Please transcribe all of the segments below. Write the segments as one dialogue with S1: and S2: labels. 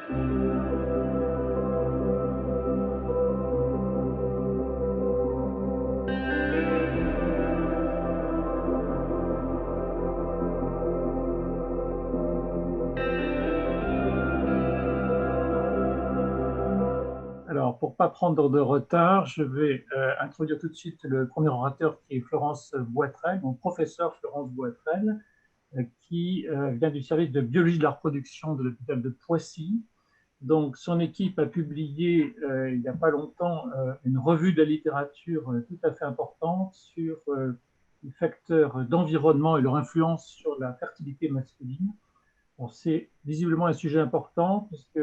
S1: Alors, pour ne pas prendre de retard, je vais introduire tout de suite le premier orateur qui est Florence Boitrel, mon professeur Florence Boitrel, qui vient du service de biologie de la reproduction de l'hôpital de Poissy. Donc, son équipe a publié il n'y a pas longtemps une revue de la littérature tout à fait importante sur les facteurs d'environnement et leur influence sur la fertilité masculine. Bon, c'est visiblement un sujet important puisque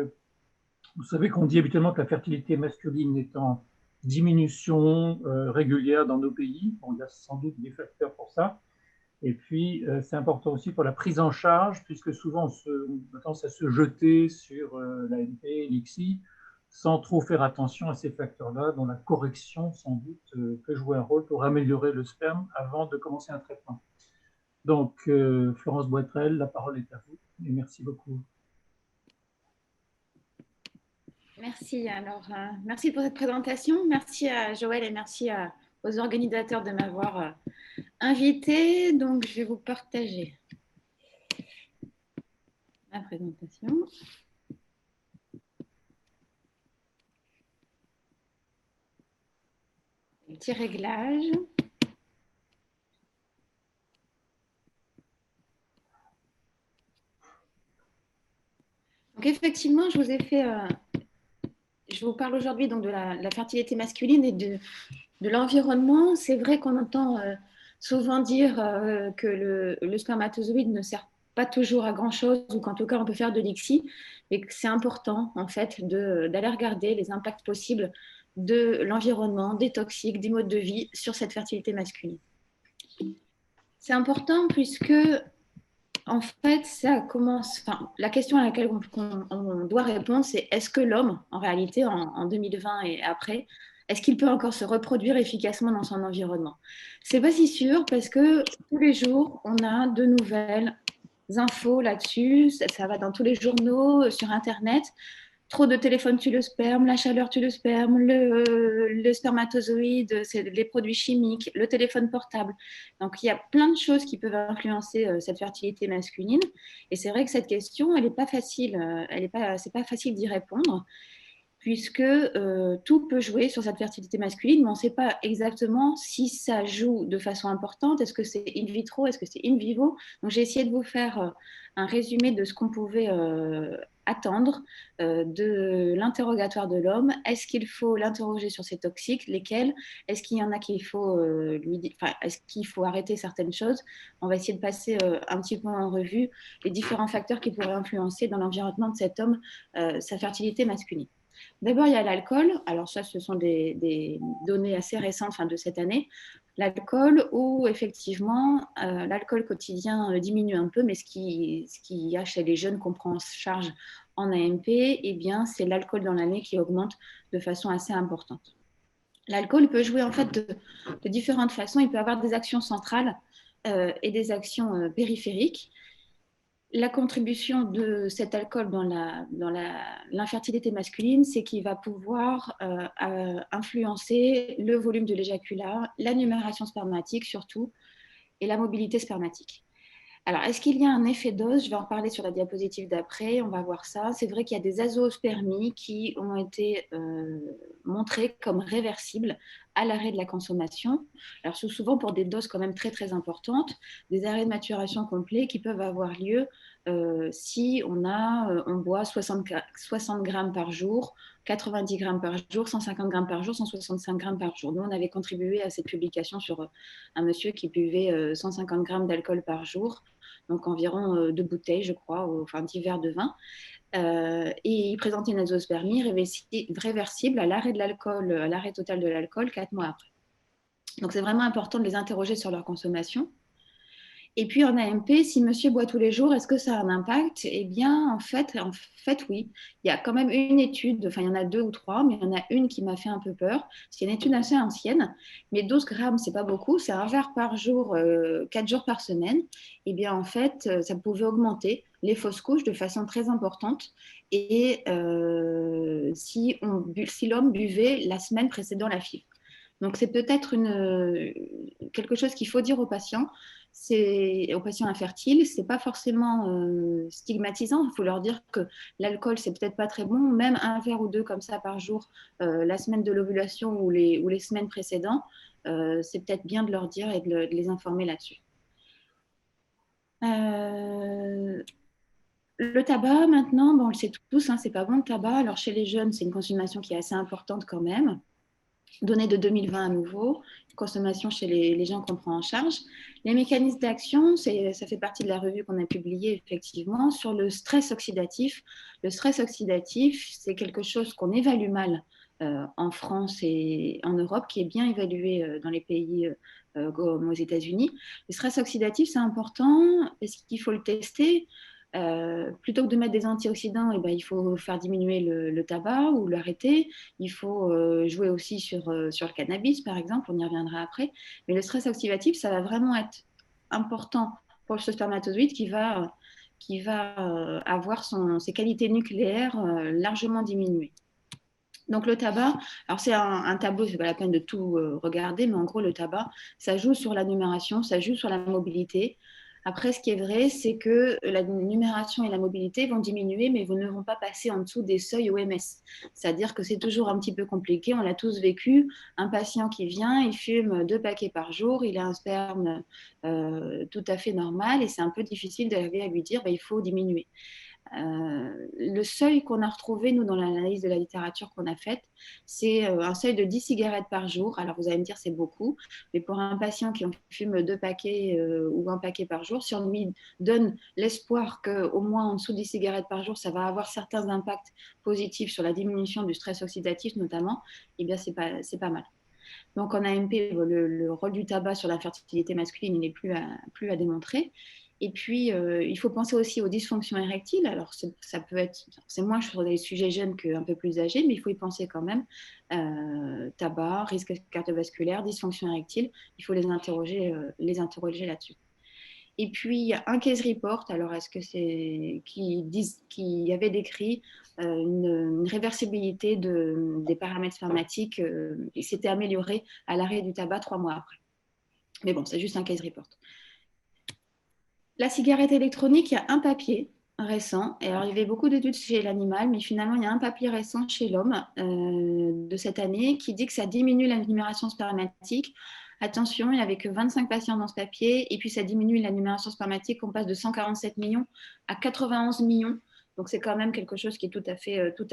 S1: vous savez qu'on dit habituellement que la fertilité masculine est en diminution régulière dans nos pays. Bon, il y a sans doute des facteurs pour ça. Et puis, c'est important aussi pour la prise en charge, puisque souvent on a tendance à se jeter sur l'AMP, l'ICSI, sans trop faire attention à ces facteurs-là, dont la correction, sans doute, peut jouer un rôle pour améliorer le sperme avant de commencer un traitement. Donc, Florence Boitrel, la parole est à vous, et merci beaucoup.
S2: Merci. Alors, merci pour cette présentation. Merci à Joël et merci aux organisateurs de m'avoir invité. Donc, je vais vous partager ma présentation. Petit réglage. Donc, effectivement, je vous parle aujourd'hui donc de la fertilité masculine et de l'environnement. C'est vrai qu'on entend souvent dire que le spermatozoïde ne sert pas toujours à grand-chose ou qu'en tout cas on peut faire de l'ICSI, et que c'est important en fait d'aller regarder les impacts possibles de l'environnement, des toxiques, des modes de vie sur cette fertilité masculine. C'est important puisque en fait, ça commence. Enfin, la question à laquelle on doit répondre, c'est est-ce que l'homme, en réalité, en 2020 et après, est-ce qu'il peut encore se reproduire efficacement dans son environnement? C'est pas si sûr parce que tous les jours, on a de nouvelles infos là-dessus. Ça va dans tous les journaux, sur Internet. Trop de téléphones tue le sperme, la chaleur tue le sperme, le spermatozoïde, c'est les produits chimiques, le téléphone portable. Donc, il y a plein de choses qui peuvent influencer cette fertilité masculine. Et c'est vrai que cette question, elle n'est pas facile, c'est pas facile d'y répondre, puisque tout peut jouer sur cette fertilité masculine, mais on ne sait pas exactement si ça joue de façon importante. Est-ce que c'est in vitro? Est-ce que c'est in vivo? Donc, j'ai essayé de vous faire un résumé de ce qu'on pouvait attendre de l'interrogatoire de l'homme. Est-ce qu'il faut l'interroger sur ces toxiques? Lesquels? Est-ce qu'il y en a qu'il faut est-ce qu'il faut arrêter certaines choses? On va essayer de passer un petit peu en revue les différents facteurs qui pourraient influencer dans l'environnement de cet homme sa fertilité masculine. D'abord, il y a l'alcool. Alors ça, ce sont des données assez récentes, de cette année. L'alcool, où effectivement, l'alcool quotidien diminue un peu, mais ce qui y a chez les jeunes qu'on prend en charge en AMP, eh bien, c'est l'alcool dans l'année qui augmente de façon assez importante. L'alcool peut jouer en fait de différentes façons. Il peut avoir des actions centrales et des actions périphériques. La contribution de cet alcool dans l'infertilité masculine, c'est qu'il va pouvoir influencer le volume de l'éjaculat, la numération spermatique surtout, et la mobilité spermatique. Alors, est-ce qu'il y a un effet dose? Je vais en parler sur la diapositive d'après, on va voir ça. C'est vrai qu'il y a des azoospermies qui ont été montrées comme réversibles à l'arrêt de la consommation. Alors, c'est souvent pour des doses quand même très, très importantes, des arrêts de maturation complets qui peuvent avoir lieu si on boit 60 grammes par jour, 90 grammes par jour, 150 grammes par jour, 165 grammes par jour. Nous, on avait contribué à cette publication sur un monsieur qui buvait 150 grammes d'alcool par jour, donc environ 2 bouteilles, je crois, enfin 10 verres de vin. Et il présentait une azoospermie réversible à l'arrêt de l'alcool, à l'arrêt total de l'alcool 4 mois après. Donc c'est vraiment important de les interroger sur leur consommation. Et puis en AMP, si monsieur boit tous les jours, est-ce que ça a un impact? Eh bien, en fait, oui. Il y a quand même une étude, enfin, il y en a deux ou trois, mais il y en a une qui m'a fait un peu peur. C'est une étude assez ancienne, mais 12 grammes, c'est pas beaucoup. C'est un verre par jour, 4 jours par semaine. Eh bien, en fait, ça pouvait augmenter les fausses couches de façon très importante. Et si l'homme buvait la semaine précédant la FIV. Donc, c'est peut-être quelque chose qu'il faut dire aux patients. Aux patients infertiles, c'est pas forcément stigmatisant. Il faut leur dire que l'alcool, c'est peut-être pas très bon. Même un verre ou deux comme ça par jour, la semaine de l'ovulation ou les semaines précédentes, c'est peut-être bien de leur dire et de les informer là-dessus. Le tabac, maintenant, bon, on le sait tous, hein, c'est pas bon le tabac. Alors, chez les jeunes, c'est une consommation qui est assez importante quand même. Données de 2020 à nouveau, consommation chez les gens qu'on prend en charge. Les mécanismes d'action, ça fait partie de la revue qu'on a publiée effectivement sur le stress oxydatif. Le stress oxydatif, c'est quelque chose qu'on évalue mal en France et en Europe, qui est bien évalué dans les pays comme aux États-Unis. Le stress oxydatif, c'est important parce qu'il faut le tester. Plutôt que de mettre des antioxydants, eh ben, il faut faire diminuer le tabac ou l'arrêter. Il faut jouer aussi sur le cannabis, par exemple, on y reviendra après. Mais le stress oxydatif, ça va vraiment être important pour ce spermatozoïde qui va avoir ses qualités nucléaires largement diminuées. Donc le tabac, alors c'est un tableau, c'est pas la peine de tout regarder, mais en gros le tabac, ça joue sur la numération, ça joue sur la mobilité. Après, ce qui est vrai, c'est que la numération et la mobilité vont diminuer, mais ne vont pas passer en dessous des seuils OMS. C'est-à-dire que c'est toujours un petit peu compliqué, on l'a tous vécu. Un patient qui vient, il fume 2 paquets par jour, il a un sperme tout à fait normal, et c'est un peu difficile d'arriver à lui dire il faut diminuer. Le seuil qu'on a retrouvé, nous, dans l'analyse de la littérature qu'on a faite, c'est un seuil de 10 cigarettes par jour. Alors, vous allez me dire, c'est beaucoup, mais pour un patient qui en fume 2 paquets ou 1 paquet par jour, si on lui donne l'espoir qu'au moins en dessous de 10 cigarettes par jour, ça va avoir certains impacts positifs sur la diminution du stress oxydatif, notamment, eh bien, c'est pas mal. Donc, en AMP, le rôle du tabac sur la fertilité masculine, il n'est plus à démontrer. Et puis, il faut penser aussi aux dysfonctions érectiles. Alors, ça peut être, c'est moins sur des sujets jeunes qu'un peu plus âgés, mais il faut y penser quand même. Tabac, risque cardiovasculaire, dysfonction érectile, il faut les interroger là-dessus. Et puis, il y a un case report, alors est-ce que c'est qui avait décrit une réversibilité des paramètres spermatiques qui s'était améliorée à l'arrêt du tabac 3 mois après. Mais bon, c'est juste un case report. La cigarette électronique, il y a un papier récent, et alors il y avait beaucoup d'études chez l'animal, mais finalement il y a un papier récent chez l'homme de cette année qui dit que ça diminue la numération spermatique. Attention, il n'y avait que 25 patients dans ce papier, et puis ça diminue la numération spermatique, on passe de 147 millions à 91 millions. Donc c'est quand même quelque chose qui est tout à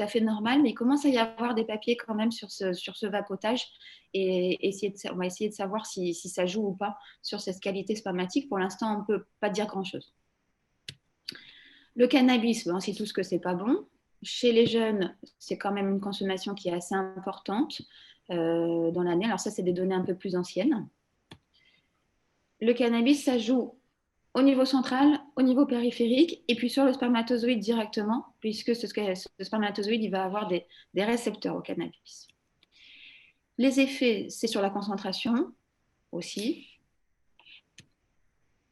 S2: fait normal, mais il commence à y avoir des papiers quand même sur ce vapotage, et on va essayer de savoir si ça joue ou pas sur cette qualité spermatique. Pour l'instant, on ne peut pas dire grand-chose. Le cannabis, on sait tous que c'est pas bon. Chez les jeunes, c'est quand même une consommation qui est assez importante dans l'année. Alors ça, c'est des données un peu plus anciennes. Le cannabis, ça joue au niveau central, au niveau périphérique, et puis sur le spermatozoïde directement, puisque ce spermatozoïde, il va avoir des récepteurs au cannabis. Les effets, c'est sur la concentration aussi.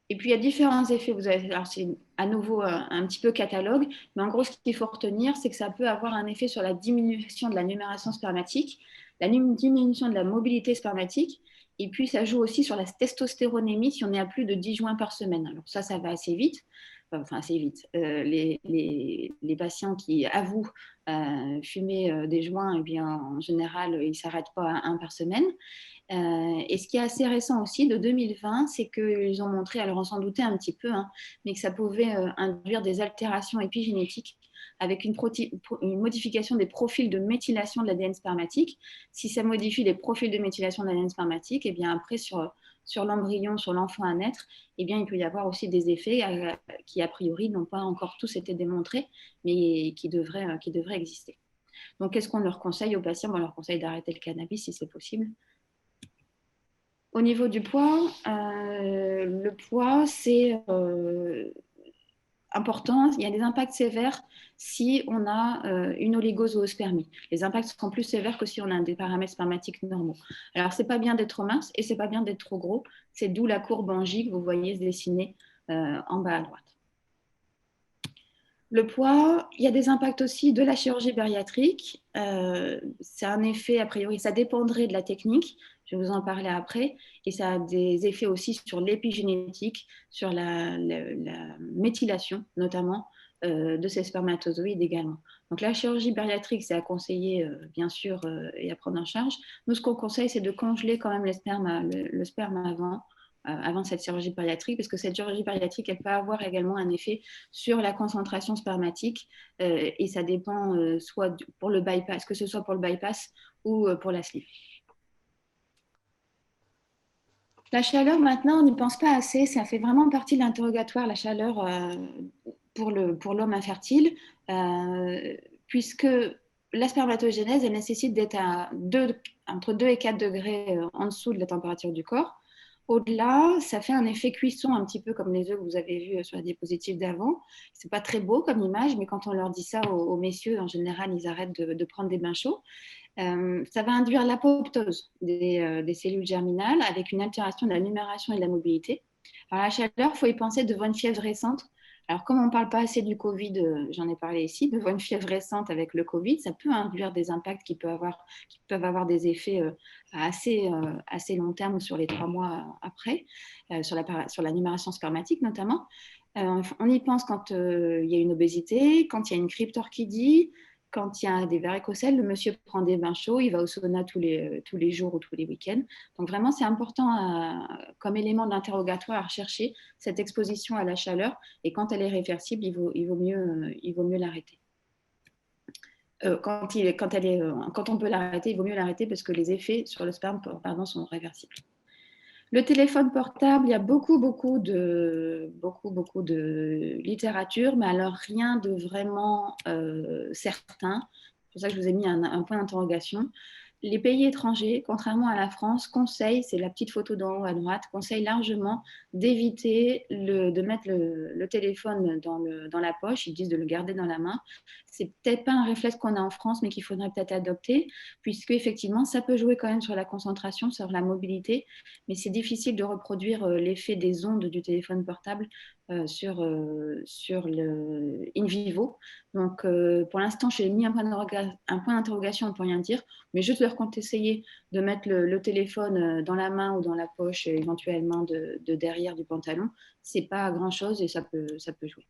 S2: Et puis, il y a différents effets. Alors, c'est à nouveau un petit peu catalogue, mais en gros, ce qu'il faut retenir, c'est que ça peut avoir un effet sur la diminution de la numération spermatique, la diminution de la mobilité spermatique, et puis ça joue aussi sur la testostéronémie si on est à plus de 10 joints par semaine. Alors ça va assez vite. Enfin, assez vite. Les patients qui avouent fumer des joints, eh bien, en général, ils ne s'arrêtent pas à un par semaine. Et ce qui est assez récent aussi, de 2020, c'est qu'ils ont montré, alors on s'en doutait un petit peu, hein, mais que ça pouvait induire des altérations épigénétiques avec une modification des profils de méthylation de l'ADN spermatique. Si ça modifie les profils de méthylation de l'ADN spermatique, et bien après sur l'embryon, sur l'enfant à naître, et bien il peut y avoir aussi des effets qui a priori n'ont pas encore tous été démontrés, mais qui devraient exister. Donc qu'est-ce qu'on leur conseille aux patients? On leur conseille d'arrêter le cannabis si c'est possible. Au niveau du poids, le poids, c'est important. Il y a des impacts sévères si on a une oligozoospermie. Les impacts seront plus sévères que si on a des paramètres spermatiques normaux. Alors, c'est pas bien d'être trop mince et c'est pas bien d'être trop gros. C'est d'où la courbe en J que vous voyez se dessiner en bas à droite. Le poids, il y a des impacts aussi de la chirurgie bariatrique. C'est un effet, a priori, ça dépendrait de la technique. Je vais vous en parler après. Et ça a des effets aussi sur l'épigénétique, sur la méthylation, notamment, de ces spermatozoïdes également. Donc, la chirurgie bariatrique, c'est à conseiller, bien sûr, et à prendre en charge. Nous, ce qu'on conseille, c'est de congeler quand même le sperme avant cette chirurgie bariatrique, parce que cette chirurgie bariatrique, elle peut avoir également un effet sur la concentration spermatique et ça dépend soit pour le bypass, que ce soit pour le bypass ou pour la sleeve. La chaleur, maintenant, on n'y pense pas assez. Ça fait vraiment partie de l'interrogatoire, la chaleur pour l'homme infertile, puisque la spermatogénèse, elle nécessite d'être entre 2 et 4 degrés en dessous de la température du corps. Au-delà, ça fait un effet cuisson, un petit peu comme les œufs que vous avez vus sur la diapositive d'avant. C'est pas très beau comme image, mais quand on leur dit ça aux messieurs, en général, ils arrêtent de prendre des bains chauds. Ça va induire l'apoptose des cellules germinales avec une altération de la numération et de la mobilité. Alors, la chaleur, il faut y penser devant une fièvre récente. Alors, comme on ne parle pas assez du Covid, j'en ai parlé ici, devant une fièvre récente avec le Covid, ça peut induire des impacts qui peuvent avoir des effets assez long terme sur les 3 mois après, sur la numération spermatique notamment. On y pense quand il y a une obésité, quand il y a une cryptorchidie, quand il y a des varicocèles, le monsieur prend des bains chauds, il va au sauna tous les jours ou tous les week-ends. Donc vraiment, c'est important comme élément d'interrogatoire à rechercher cette exposition à la chaleur. Et quand elle est réversible, il vaut mieux l'arrêter. Quand on peut l'arrêter, il vaut mieux l'arrêter parce que les effets sur le sperme sont réversibles. Le téléphone portable, il y a beaucoup de littérature, mais alors rien de vraiment certain. C'est pour ça que je vous ai mis un point d'interrogation. Les pays étrangers, contrairement à la France, conseillent, c'est la petite photo d'en haut à droite, conseillent largement d'éviter de mettre le téléphone dans la poche. Ils disent de le garder dans la main. C'est peut-être pas un réflexe qu'on a en France, mais qu'il faudrait peut-être adopter, puisque effectivement, ça peut jouer quand même sur la concentration, sur la mobilité, mais c'est difficile de reproduire l'effet des ondes du téléphone portable sur le in vivo. Donc, pour l'instant, j'ai mis un point d'interrogation, on ne peut rien dire, mais juste leur conseiller de mettre le téléphone dans la main ou dans la poche, éventuellement de derrière du pantalon, c'est pas grand-chose et ça peut jouer.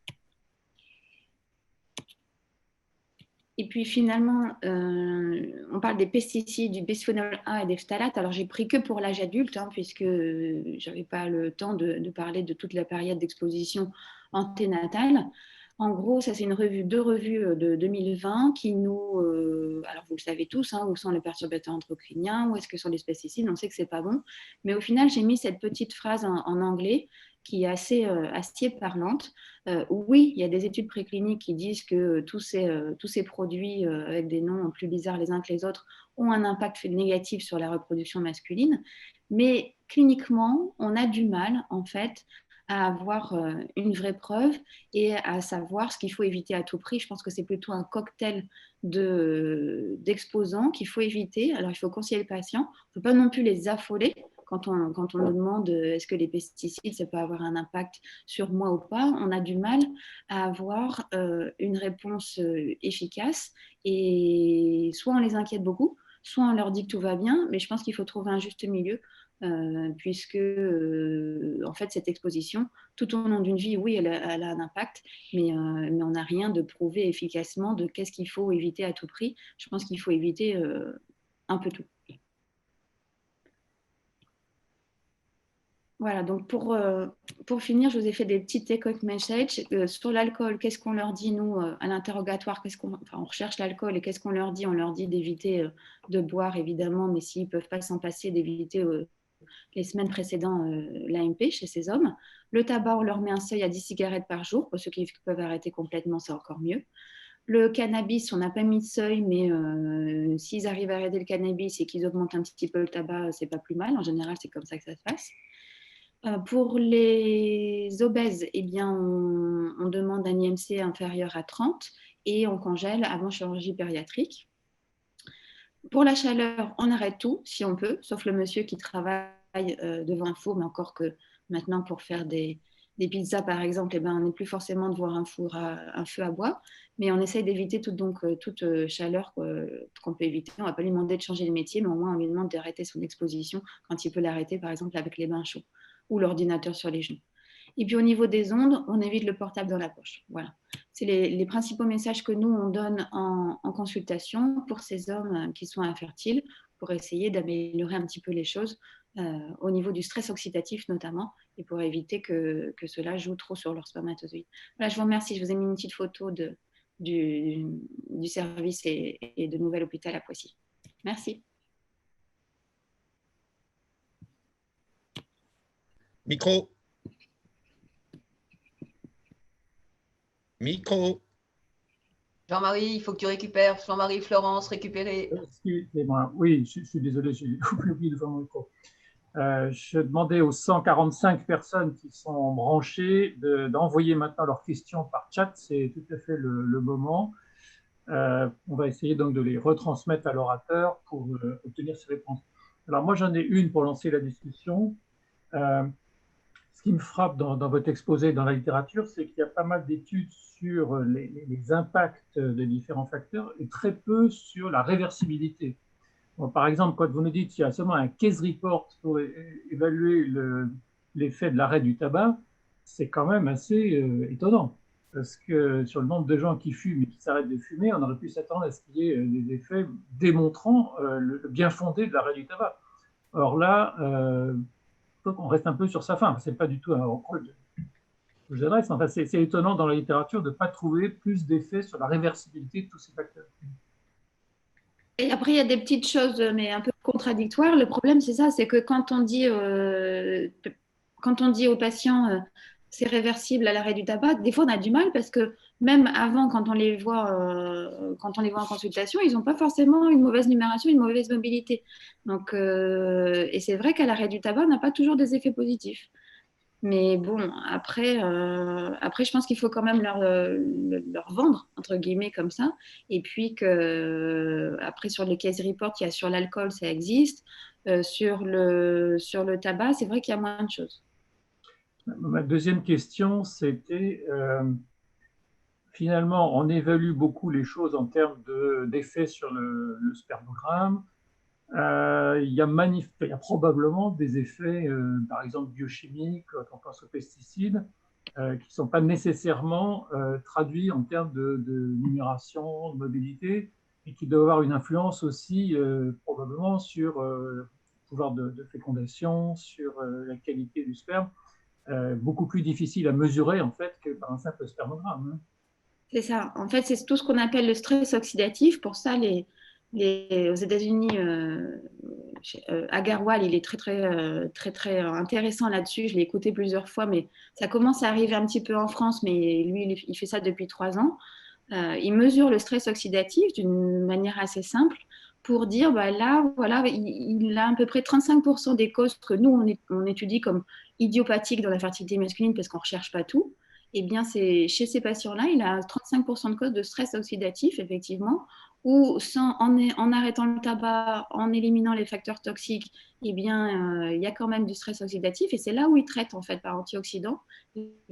S2: Et puis finalement, on parle des pesticides, du bisphénol A et des phtalates. Alors, j'ai pris que pour l'âge adulte, puisque je n'avais pas le temps de parler de toute la période d'exposition anténatale. En gros, ça, c'est deux revues de 2020 qui nous... alors, vous le savez tous, où sont les perturbateurs endocriniens, où est-ce que sont les pesticides, on sait que ce n'est pas bon. Mais au final, j'ai mis cette petite phrase en anglais qui est assez parlante. Oui, il y a des études précliniques qui disent que tous ces produits avec des noms plus bizarres les uns que les autres ont un impact négatif sur la reproduction masculine, mais cliniquement, on a du mal en fait à avoir une vraie preuve et à savoir ce qu'il faut éviter à tout prix. Je pense que c'est plutôt un cocktail d'exposants qu'il faut éviter. Alors, il faut conseiller le patient. Il ne faut pas non plus les affoler quand on nous demande est-ce que les pesticides, ça peut avoir un impact sur moi ou pas. On a du mal à avoir une réponse efficace et soit on les inquiète beaucoup, soit on leur dit que tout va bien, mais je pense qu'il faut trouver un juste milieu puisque en fait cette exposition tout au long d'une vie, oui, elle a un impact, mais on n'a rien de prouvé efficacement de qu'est-ce qu'il faut éviter à tout prix. Je pense qu'il faut éviter un peu tout. Voilà, donc pour finir, je vous ai fait des petits take-home messages. Sur l'alcool, qu'est-ce qu'on leur dit, nous, à l'interrogatoire on recherche l'alcool et qu'est-ce qu'on leur dit? On leur dit d'éviter de boire, évidemment, mais s'ils ne peuvent pas s'en passer, d'éviter les semaines précédant l'AMP chez ces hommes. Le tabac, on leur met un seuil à 10 cigarettes par jour. Pour ceux qui peuvent arrêter complètement, c'est encore mieux. Le cannabis, on n'a pas mis de seuil, mais s'ils arrivent à arrêter le cannabis et qu'ils augmentent un petit peu le tabac, c'est pas plus mal. En général, c'est comme ça que ça se passe. Pour les obèses, eh bien, on demande un IMC inférieur à 30 et on congèle avant chirurgie bariatrique. Pour la chaleur, on arrête tout si on peut, sauf le monsieur qui travaille devant un four, mais encore que maintenant, pour faire des pizzas, par exemple, eh ben, on n'est plus forcément devant un feu à bois, mais on essaye d'éviter toute chaleur qu'on peut éviter. On ne va pas lui demander de changer de métier, mais au moins on lui demande d'arrêter son exposition quand il peut l'arrêter, par exemple, avec les bains chauds ou l'ordinateur sur les genoux. Et puis au niveau des ondes, on évite le portable dans la poche. Voilà. C'est les principaux messages que nous, on donne en consultation pour ces hommes qui sont infertiles, pour essayer d'améliorer un petit peu les choses au niveau du stress oxydatif notamment, et pour éviter que cela joue trop sur leurs spermatozoïdes. Voilà, je vous remercie. Je vous ai mis une petite photo du service et de Nouvel Hôpital à Poissy. Merci.
S3: Micro. Micro.
S4: Jean-Marie, il faut que tu récupères. Jean-Marie, Florence, récupérer.
S1: Excusez-moi, oui, je suis désolé, j'ai oublié devant mon micro. Je demandais aux 145 personnes qui sont branchées d'envoyer maintenant leurs questions par chat. C'est tout à fait le moment. On va essayer donc de les retransmettre à l'orateur pour obtenir ces réponses. Alors moi, j'en ai une pour lancer la discussion. Ce qui me frappe dans votre exposé dans la littérature, c'est qu'il y a pas mal d'études sur les impacts des différents facteurs et très peu sur la réversibilité. Bon, par exemple, quand vous nous dites qu'il y a seulement un case report pour évaluer l'effet de l'arrêt du tabac, c'est quand même assez étonnant. Parce que sur le nombre de gens qui fument et qui s'arrêtent de fumer, on aurait pu s'attendre à ce qu'il y ait des effets démontrant le bien fondé de l'arrêt du tabac. Or là, on reste un peu sur sa fin. Ce n'est pas du tout un reproche que je adresse. Enfin, c'est étonnant dans la littérature de ne pas trouver plus d'effets sur la réversibilité de tous ces facteurs.
S2: Et après, il y a des petites choses, mais un peu contradictoires. Le problème, c'est ça, c'est que quand on dit aux patients c'est réversible à l'arrêt du tabac, des fois on a du mal parce que même avant, quand on les voit en consultation, ils n'ont pas forcément une mauvaise numération, une mauvaise mobilité. Donc, et c'est vrai qu'à l'arrêt du tabac, on n'a pas toujours des effets positifs. Mais bon, après, je pense qu'il faut quand même leur vendre, entre guillemets, comme ça. Et puis que, après, sur les case reports, il y a sur l'alcool, ça existe. Sur le tabac, c'est vrai qu'il y a moins de choses.
S1: Ma deuxième question, c'était finalement, on évalue beaucoup les choses en termes d'effets sur le spermogramme. Il y a probablement des effets, par exemple biochimiques, quand on pense aux pesticides, qui ne sont pas nécessairement traduits en termes de numération, de mobilité, et qui doivent avoir une influence aussi probablement sur le pouvoir de fécondation, sur la qualité du sperme, beaucoup plus difficile à mesurer en fait que par un simple spermogramme. Hein.
S2: C'est ça. En fait, c'est tout ce qu'on appelle le stress oxydatif. Pour ça, aux États-Unis, Agarwal, il est très intéressant là-dessus. Je l'ai écouté plusieurs fois, mais ça commence à arriver un petit peu en France. Mais lui, il fait ça depuis 3 ans. Il mesure le stress oxydatif d'une manière assez simple pour dire, bah là, voilà, il a à peu près 35% des causes que nous, on étudie comme idiopathiques dans la fertilité masculine parce qu'on ne recherche pas tout. Eh bien, chez ces patients-là, il a 35% de causes de stress oxydatif, effectivement, ou en arrêtant le tabac, en éliminant les facteurs toxiques, eh bien, il y a quand même du stress oxydatif. Et c'est là où il traite, en fait, par antioxydants,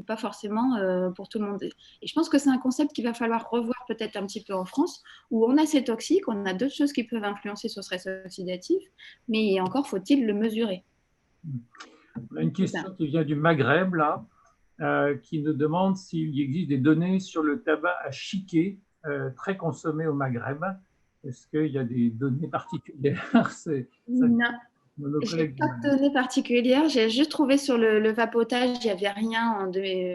S2: pas forcément pour tout le monde. Et je pense que c'est un concept qu'il va falloir revoir peut-être un petit peu en France, où on a ces toxiques, on a d'autres choses qui peuvent influencer sur le stress oxydatif, mais encore faut-il le mesurer.
S1: On a une question qui vient du Maghreb, là, qui nous demande s'il existe des données sur le tabac à chiquer très consommé au Maghreb. Est-ce qu'il y a des données particulières?
S2: Non. Je n'ai pas de données particulières. J'ai juste trouvé sur le vapotage, il n'y avait rien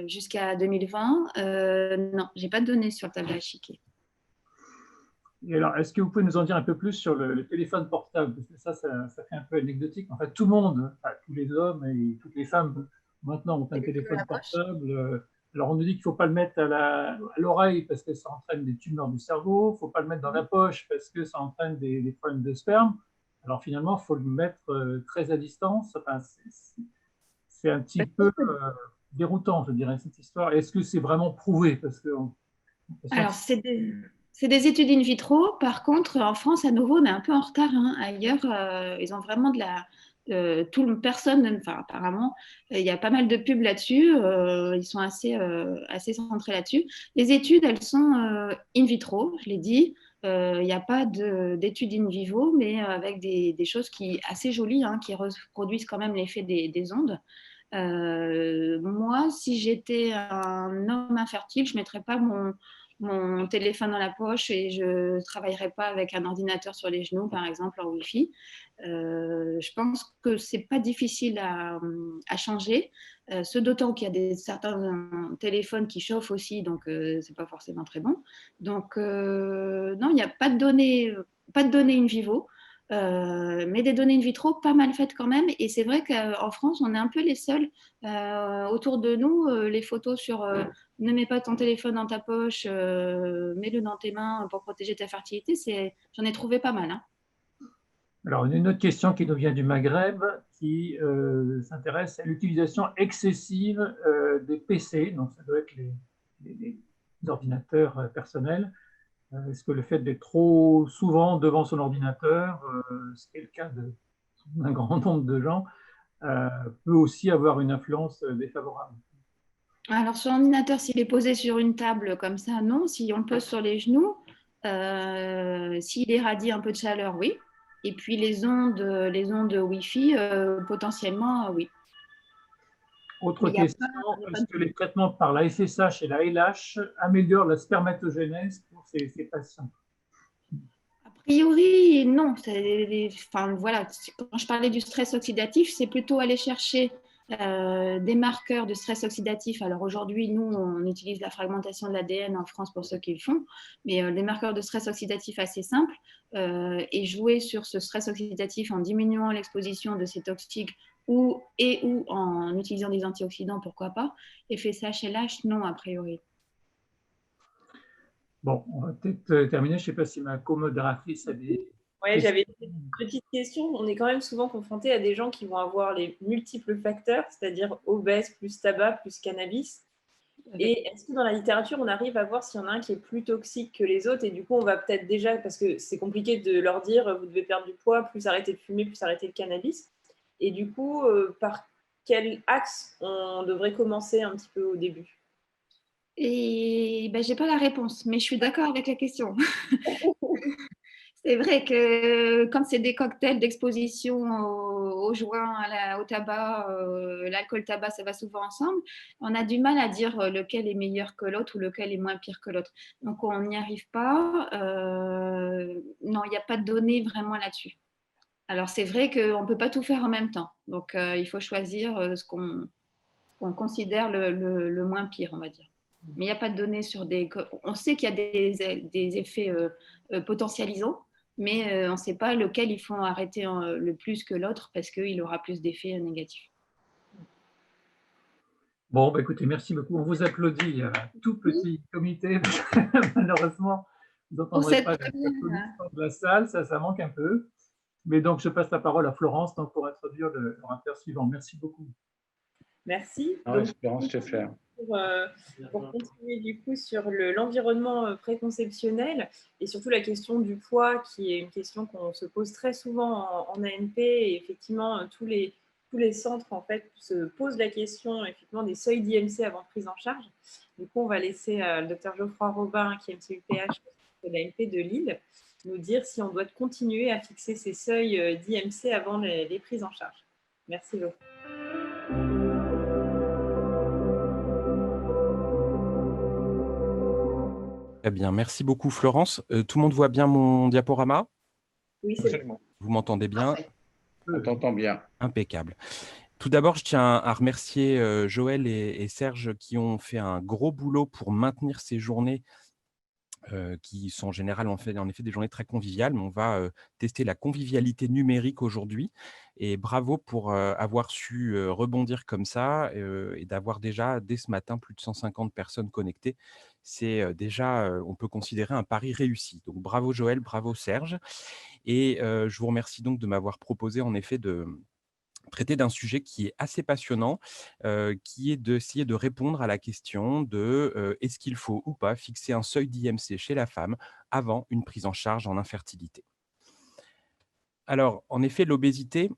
S2: jusqu'à 2020. Non, je n'ai pas de données sur le tabac à chiquer.
S1: Et alors, est-ce que vous pouvez nous en dire un peu plus sur le téléphone portable? Parce que ça fait un peu anecdotique. En fait, tout le monde, enfin, tous les hommes et toutes les femmes, maintenant, ont un téléphone portable. Alors, on nous dit qu'il ne faut pas le mettre à l'oreille parce que ça entraîne des tumeurs du cerveau, il ne faut pas le mettre dans la poche parce que ça entraîne des problèmes de sperme. Alors, finalement, il faut le mettre très à distance. Enfin, c'est un petit peu déroutant, je dirais, cette histoire. Est-ce que c'est vraiment prouvé? Parce que
S2: Alors, c'est des études in vitro. Par contre, en France, à nouveau, on est un peu en retard, hein. Ailleurs, ils ont vraiment personne, enfin, apparemment, il y a pas mal de pubs là-dessus. Ils sont assez centrés là-dessus. Les études, elles sont in vitro, je l'ai dit. Il n'y a pas d'études in vivo, mais avec des choses assez jolies, hein, qui reproduisent quand même l'effet des ondes. Moi, si j'étais un homme infertile, je ne mettrais pas mon téléphone dans la poche et je ne travaillerai pas avec un ordinateur sur les genoux, par exemple, en Wi-Fi. Je pense que ce n'est pas difficile à changer, ce d'autant qu'il y a certains téléphones qui chauffent aussi, donc ce n'est pas forcément très bon. Donc, non, il n'y a pas de données in vivo. Mais des données in vitro pas mal faites quand même. Et c'est vrai qu'en France, on est un peu les seuls autour de nous. Les photos sur ne mets pas ton téléphone dans ta poche, mets-le dans tes mains pour protéger ta fertilité, j'en ai trouvé pas mal, hein.
S1: Alors, une autre question qui nous vient du Maghreb, qui s'intéresse à l'utilisation excessive des PC, donc ça doit être les ordinateurs personnels. Est-ce que le fait d'être trop souvent devant son ordinateur, ce qui est le cas d'un grand nombre de gens, peut aussi avoir une influence défavorable?
S2: Alors, sur l'ordinateur, s'il est posé sur une table comme ça, non. Si on le pose sur les genoux, s'il irradie un peu de chaleur, oui. Et puis les ondes Wi-Fi, potentiellement, oui.
S1: Autre
S2: Mais il n'y a
S1: question,
S2: pas
S1: est-ce que les traitements par la FSH et la LH améliorent la spermatogénèse pour ces patients?
S2: A priori, non. Enfin, voilà. Quand je parlais du stress oxydatif, c'est plutôt aller chercher des marqueurs de stress oxydatif. Alors aujourd'hui, nous, on utilise la fragmentation de l'ADN en France pour ceux qui le font, mais des marqueurs de stress oxydatif assez simples et jouer sur ce stress oxydatif en diminuant l'exposition de ces toxiques ou en utilisant des antioxydants, pourquoi pas. FSH et LH, non, a priori.
S1: Bon, on va peut-être terminer. Je ne sais pas si ma co-modératrice a des
S3: Ouais,
S1: questions.
S3: j'avais une petite question. On est quand même souvent confronté à des gens qui vont avoir les multiples facteurs, c'est-à-dire obèse plus tabac plus cannabis. Et est-ce que dans la littérature, on arrive à voir s'il y en a un qui est plus toxique que les autres? Et du coup, on va peut-être déjà, parce que c'est compliqué de leur dire, vous devez perdre du poids, plus arrêter de fumer, plus arrêter le cannabis. Et du coup, par quel axe on devrait commencer un petit peu au début?
S2: Et ben, j'ai pas la réponse, mais je suis d'accord avec la question. C'est vrai que quand c'est des cocktails d'exposition au joint, au tabac, l'alcool tabac, ça va souvent ensemble. On a du mal à dire lequel est meilleur que l'autre ou lequel est moins pire que l'autre. Donc on n'y arrive pas. Non, il n'y a pas de données vraiment là-dessus. Alors c'est vrai qu'on ne peut pas tout faire en même temps. Donc il faut choisir ce qu'on considère le moins pire, on va dire. Mais il n'y a pas de données sur des... On sait qu'il y a des effets potentialisants, mais on ne sait pas lequel il faut arrêter le plus que l'autre parce qu'il aura plus d'effets négatifs.
S1: Bon, bah, écoutez, merci beaucoup. On vous applaudit. Il y a un tout petit comité. Malheureusement, vous n'entendrez pas l'applaudissement de la salle. Ça manque un peu. Mais donc, je passe la parole à Florence donc, pour introduire le rapport suivant. Merci beaucoup.
S3: Merci.
S5: Donc, Espérance te faire.
S3: Pour continuer du coup sur l'environnement préconceptionnel et surtout la question du poids qui est une question qu'on se pose très souvent en ANP et effectivement tous les centres en fait se posent la question effectivement des seuils d'IMC avant prise en charge. Du coup, on va laisser le docteur Geoffroy Robin qui est MCUPH de l'ANP de Lille nous dire si on doit continuer à fixer ces seuils d'IMC avant les prises en charge. Merci Geoffroy.
S6: Très bien, merci beaucoup Florence. Tout le monde voit bien mon diaporama?
S3: Oui, c'est
S5: Absolument.
S6: Vous m'entendez bien?
S5: On t'entend bien.
S6: Impeccable. Tout d'abord, je tiens à remercier Joël et Serge qui ont fait un gros boulot pour maintenir ces journées qui sont en général en effet des journées très conviviales, mais on va tester la convivialité numérique aujourd'hui. Et bravo pour avoir su rebondir comme ça et d'avoir déjà, dès ce matin, plus de 150 personnes connectées. C'est déjà, on peut considérer un pari réussi. Donc bravo Joël, bravo Serge. Et je vous remercie donc de m'avoir proposé en effet de traiter d'un sujet qui est assez passionnant, qui est d'essayer de répondre à la question de est-ce qu'il faut ou pas fixer un seuil d'IMC chez la femme avant une prise en charge en infertilité. Alors, en effet, l'obésité,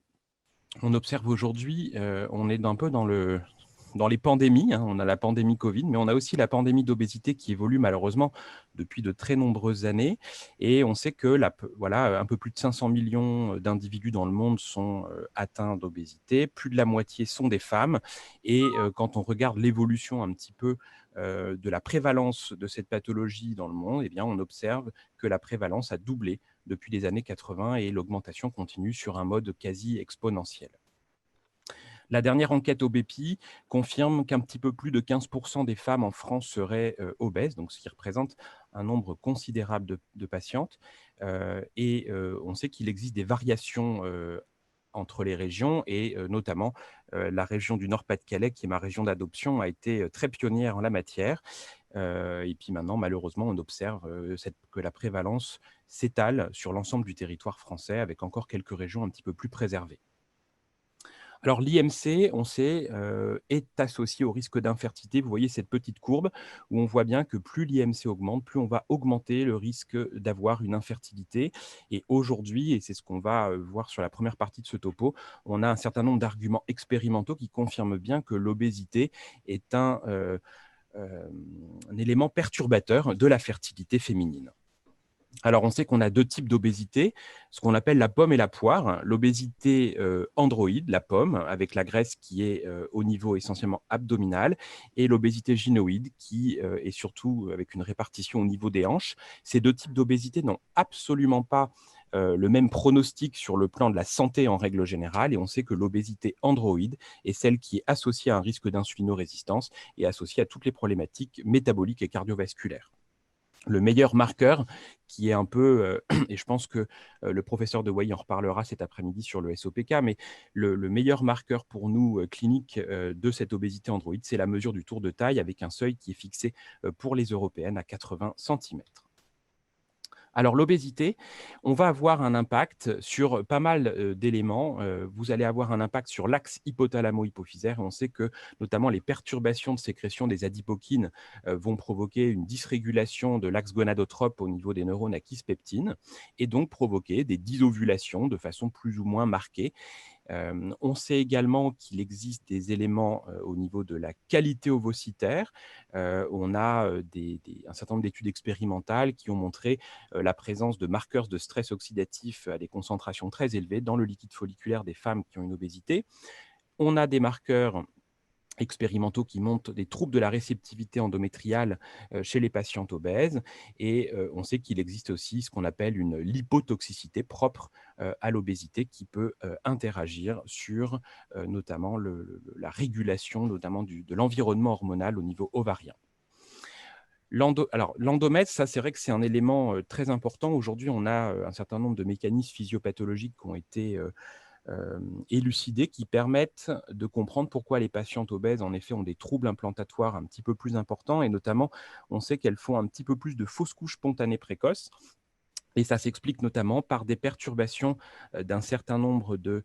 S6: on observe aujourd'hui, on est un peu dans les pandémies, hein. On a la pandémie Covid, mais on a aussi la pandémie d'obésité qui évolue malheureusement depuis de très nombreuses années. Et on sait que voilà, un peu plus de 500 millions d'individus dans le monde sont atteints d'obésité. Plus de la moitié sont des femmes. Et quand on regarde l'évolution un petit peu de la prévalence de cette pathologie dans le monde, eh bien, on observe que la prévalence a doublé depuis les années 80 et l'augmentation continue sur un mode quasi exponentiel. La dernière enquête OBEPI confirme qu'un petit peu plus de 15% des femmes en France seraient obèses, donc ce qui représente un nombre considérable de patientes. On sait qu'il existe des variations entre les régions et notamment la région du Nord-Pas-de-Calais, qui est ma région d'adoption, a été très pionnière en la matière. Et puis maintenant, malheureusement, on observe que la prévalence s'étale sur l'ensemble du territoire français, avec encore quelques régions un petit peu plus préservées. Alors l'IMC, on sait, est associé au risque d'infertilité. Vous voyez cette petite courbe où on voit bien que plus l'IMC augmente, plus on va augmenter le risque d'avoir une infertilité. Et aujourd'hui, et c'est ce qu'on va voir sur la première partie de ce topo, on a un certain nombre d'arguments expérimentaux qui confirment bien que l'obésité est un élément perturbateur de la fertilité féminine. Alors, on sait qu'on a deux types d'obésité, ce qu'on appelle la pomme et la poire. L'obésité androïde, la pomme, avec la graisse qui est au niveau essentiellement abdominal, et l'obésité gynoïde, qui est surtout avec une répartition au niveau des hanches. Ces deux types d'obésité n'ont absolument pas le même pronostic sur le plan de la santé en règle générale, et on sait que l'obésité androïde est celle qui est associée à un risque d'insulinorésistance et associée à toutes les problématiques métaboliques et cardiovasculaires. Le meilleur marqueur qui est un peu, et je pense que le professeur de Wai en reparlera cet après-midi sur le SOPK, mais le meilleur marqueur pour nous clinique de cette obésité androïde, c'est la mesure du tour de taille avec un seuil qui est fixé pour les européennes à 80 cm. Alors l'obésité, on va avoir un impact sur pas mal d'éléments. Vous allez avoir un impact sur l'axe hypothalamo-hypophysaire. On sait que notamment les perturbations de sécrétion des adipokines vont provoquer une dysrégulation de l'axe gonadotrope au niveau des neurones à kispeptine et donc provoquer des dysovulations de façon plus ou moins marquée. On sait également qu'il existe des éléments au niveau de la qualité ovocytaire. On a un certain nombre d'études expérimentales qui ont montré la présence de marqueurs de stress oxydatif à des concentrations très élevées dans le liquide folliculaire des femmes qui ont une obésité. On a des marqueurs expérimentaux qui montrent des troubles de la réceptivité endométriale chez les patientes obèses. Et on sait qu'il existe aussi ce qu'on appelle une lipotoxicité propre à l'obésité qui peut interagir sur notamment la régulation notamment de l'environnement hormonal au niveau ovarien. Alors, l'endomètre, ça, c'est vrai que c'est un élément très important. Aujourd'hui, on a un certain nombre de mécanismes physiopathologiques qui ont été élucidés qui permettent de comprendre pourquoi les patientes obèses, en effet, ont des troubles implantatoires un petit peu plus importants. Et notamment, on sait qu'elles font un petit peu plus de fausses couches spontanées précoces. Et ça s'explique notamment par des perturbations d'un certain nombre de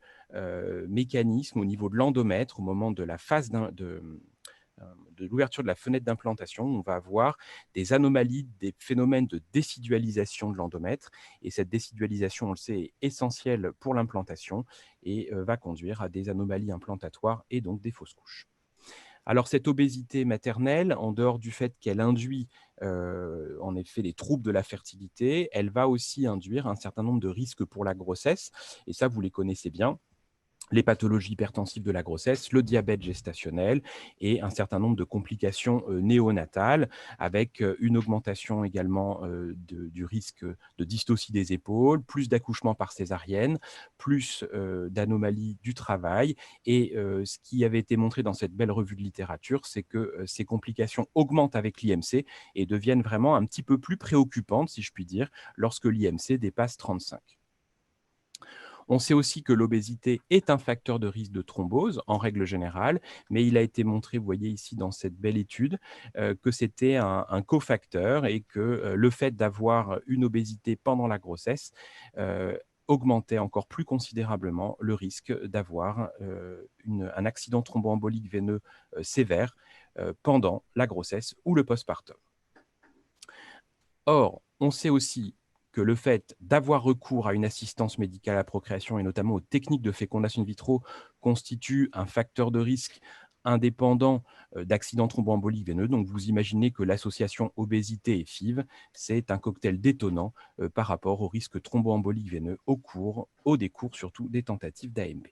S6: mécanismes au niveau de l'endomètre au moment de la phase de l'ouverture de la fenêtre d'implantation. On va avoir des anomalies, des phénomènes de décidualisation de l'endomètre. Et cette décidualisation, on le sait, est essentielle pour l'implantation et va conduire à des anomalies implantatoires et donc des fausses couches. Alors, cette obésité maternelle, en dehors du fait qu'elle induit en effet les troubles de la fertilité, elle va aussi induire un certain nombre de risques pour la grossesse. Et ça, vous les connaissez bien. les pathologies hypertensives de la grossesse, le diabète gestationnel et un certain nombre de complications néonatales, avec une augmentation également du risque de dystocie des épaules, plus d'accouchements par césarienne, plus d'anomalies du travail. Et ce qui avait été montré dans cette belle revue de littérature, c'est que ces complications augmentent avec l'IMC et deviennent vraiment un petit peu plus préoccupantes, si je puis dire, lorsque l'IMC dépasse 35. On sait aussi que l'obésité est un facteur de risque de thrombose en règle générale, mais il a été montré, vous voyez ici dans cette belle étude, que c'était un cofacteur et que le fait d'avoir une obésité pendant la grossesse augmentait encore plus considérablement le risque d'avoir un accident thromboembolique veineux sévère pendant la grossesse ou le postpartum. Or, on sait aussi que le fait d'avoir recours à une assistance médicale à la procréation et notamment aux techniques de fécondation in vitro constitue un facteur de risque indépendant d'accidents thromboemboliques veineux. Donc, vous imaginez que l'association obésité et FIV, c'est un cocktail détonnant par rapport au risque thromboembolique veineux au décours surtout des tentatives d'AMP.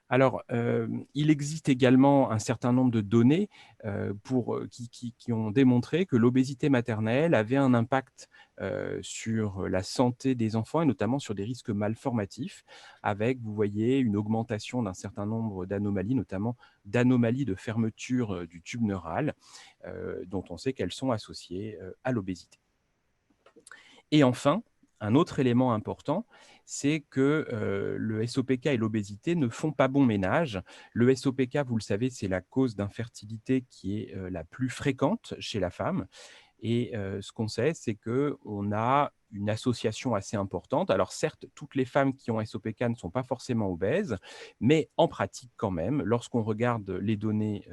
S6: Alors, il existe également un certain nombre de données qui ont démontré que l'obésité maternelle avait un impact sur la santé des enfants et notamment sur des risques malformatifs, avec, vous voyez, une augmentation d'un certain nombre d'anomalies, notamment d'anomalies de fermeture du tube neural, dont on sait qu'elles sont associées à l'obésité. Et enfin, un autre élément important, c'est que le SOPK et l'obésité ne font pas bon ménage. Le SOPK, vous le savez, c'est la cause d'infertilité qui est la plus fréquente chez la femme. Et ce qu'on sait, c'est qu'on a une association assez importante. Alors certes, toutes les femmes qui ont SOPK ne sont pas forcément obèses, mais en pratique quand même, lorsqu'on regarde les données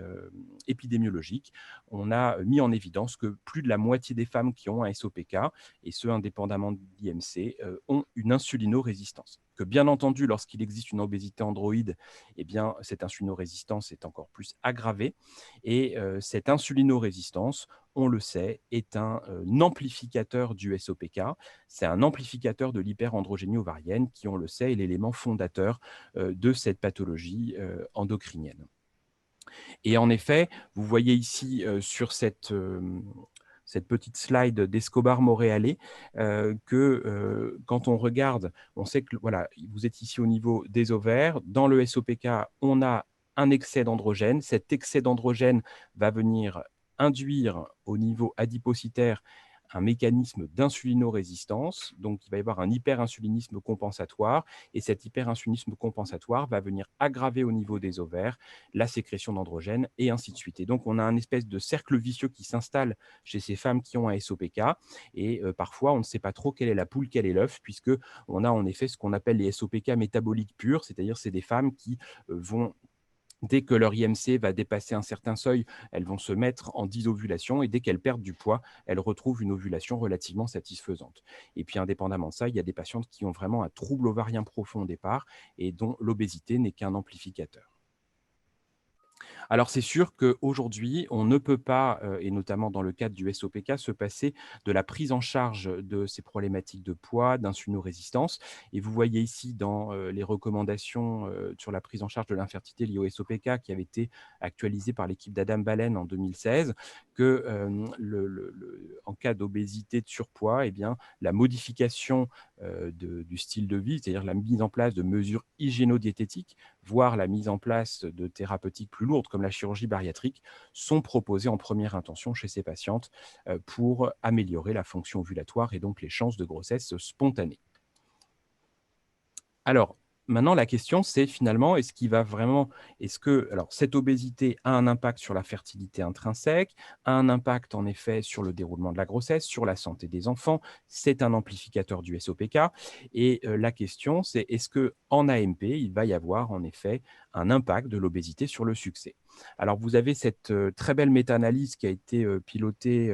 S6: épidémiologiques, on a mis en évidence que plus de la moitié des femmes qui ont un SOPK, et ce indépendamment de l'IMC, ont une insulinorésistance. Que bien entendu, lorsqu'il existe une obésité androïde, eh bien, cette insulinorésistance est encore plus aggravée. Et cette insulinorésistance, on le sait, est un amplificateur du SOPK. C'est un amplificateur de l'hyperandrogénie ovarienne qui, on le sait, est l'élément fondateur de cette pathologie endocrinienne. Et en effet, vous voyez ici sur cette petite slide d'Escobar-Montréalais, que quand on regarde, on sait que voilà, vous êtes ici au niveau des ovaires. Dans le SOPK, on a un excès d'androgène. Cet excès d'androgène va venir induire au niveau adipocytaire un mécanisme d'insulinorésistance, donc il va y avoir un hyperinsulinisme compensatoire, et cet hyperinsulinisme compensatoire va venir aggraver au niveau des ovaires la sécrétion d'androgène, et ainsi de suite. Et donc on a un espèce de cercle vicieux qui s'installe chez ces femmes qui ont un SOPK, et parfois on ne sait pas trop quelle est la poule, quel est l'œuf, puisque on a en effet ce qu'on appelle les SOPK métaboliques purs, c'est-à-dire c'est des femmes qui vont... Dès que leur IMC va dépasser un certain seuil, elles vont se mettre en dysovulation et dès qu'elles perdent du poids, elles retrouvent une ovulation relativement satisfaisante. Et puis, indépendamment de ça, il y a des patientes qui ont vraiment un trouble ovarien profond au départ et dont l'obésité n'est qu'un amplificateur. Alors, c'est sûr qu'aujourd'hui, on ne peut pas, et notamment dans le cadre du SOPK, se passer de la prise en charge de ces problématiques de poids, d'insulinorésistance. Et vous voyez ici dans les recommandations sur la prise en charge de l'infertilité liée au SOPK qui avait été actualisée par l'équipe d'Adam Balen en 2016, que en cas d'obésité, de surpoids, eh bien, la modification du style de vie, c'est-à-dire la mise en place de mesures hygiéno-diététiques, voire la mise en place de thérapeutiques plus lourdes comme la chirurgie bariatrique, sont proposées en première intention chez ces patientes pour améliorer la fonction ovulatoire et donc les chances de grossesse spontanée. Alors, maintenant, la question, c'est finalement, alors, cette obésité a un impact sur la fertilité intrinsèque, a un impact en effet sur le déroulement de la grossesse, sur la santé des enfants, c'est un amplificateur du SOPK, et la question, c'est est-ce qu'en AMP, il va y avoir en effet un impact de l'obésité sur le succès? Alors, vous avez cette très belle méta-analyse qui a été pilotée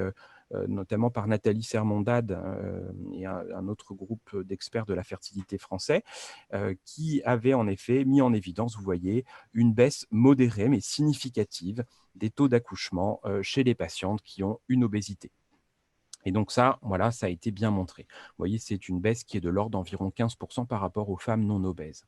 S6: notamment par Nathalie Sermondade et un autre groupe d'experts de la fertilité français, qui avait en effet mis en évidence, vous voyez, une baisse modérée mais significative des taux d'accouchement chez les patientes qui ont une obésité. Et donc ça, voilà, ça a été bien montré. Vous voyez, c'est une baisse qui est de l'ordre d'environ 15% par rapport aux femmes non obèses.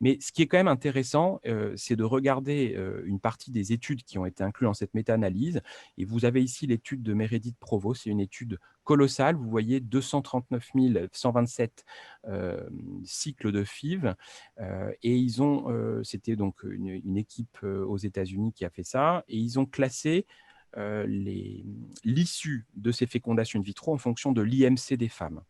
S6: Mais ce qui est quand même intéressant, c'est de regarder une partie des études qui ont été incluses dans cette méta-analyse. Et vous avez ici l'étude de Meredith Provo. C'est une étude colossale. Vous voyez 239 127 cycles de FIV. Et ils ont, c'était donc une équipe aux États-Unis qui a fait ça. Et ils ont classé l'issue de ces fécondations in vitro en fonction de l'IMC des femmes.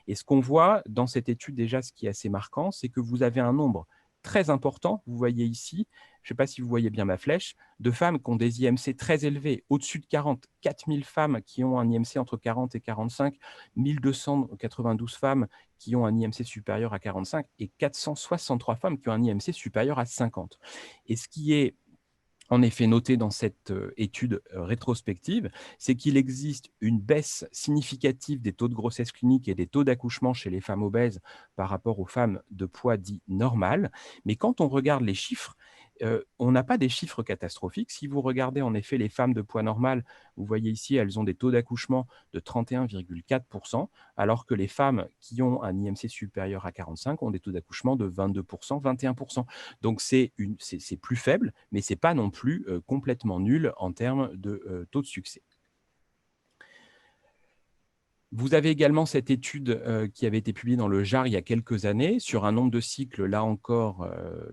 S6: Et ce qu'on voit dans cette étude, déjà, ce qui est assez marquant, c'est que vous avez un nombre très important, vous voyez ici, je ne sais pas si vous voyez bien ma flèche, de femmes qui ont des IMC très élevés, au-dessus de 40, 4000 femmes qui ont un IMC entre 40 et 45, 1292 femmes qui ont un IMC supérieur à 45 et 463 femmes qui ont un IMC supérieur à 50. Et ce qui est en effet noté dans cette étude rétrospective, c'est qu'il existe une baisse significative des taux de grossesse clinique et des taux d'accouchement chez les femmes obèses par rapport aux femmes de poids dit normal. Mais quand on regarde les chiffres, on n'a pas des chiffres catastrophiques. Si vous regardez en effet les femmes de poids normal, vous voyez ici, elles ont des taux d'accouchement de 31,4%, alors que les femmes qui ont un IMC supérieur à 45 ont des taux d'accouchement de 22%, 21%. Donc c'est plus faible, mais ce n'est pas non plus complètement nul en termes de taux de succès. Vous avez également cette étude qui avait été publiée dans le JAR il y a quelques années sur un nombre de cycles, là encore,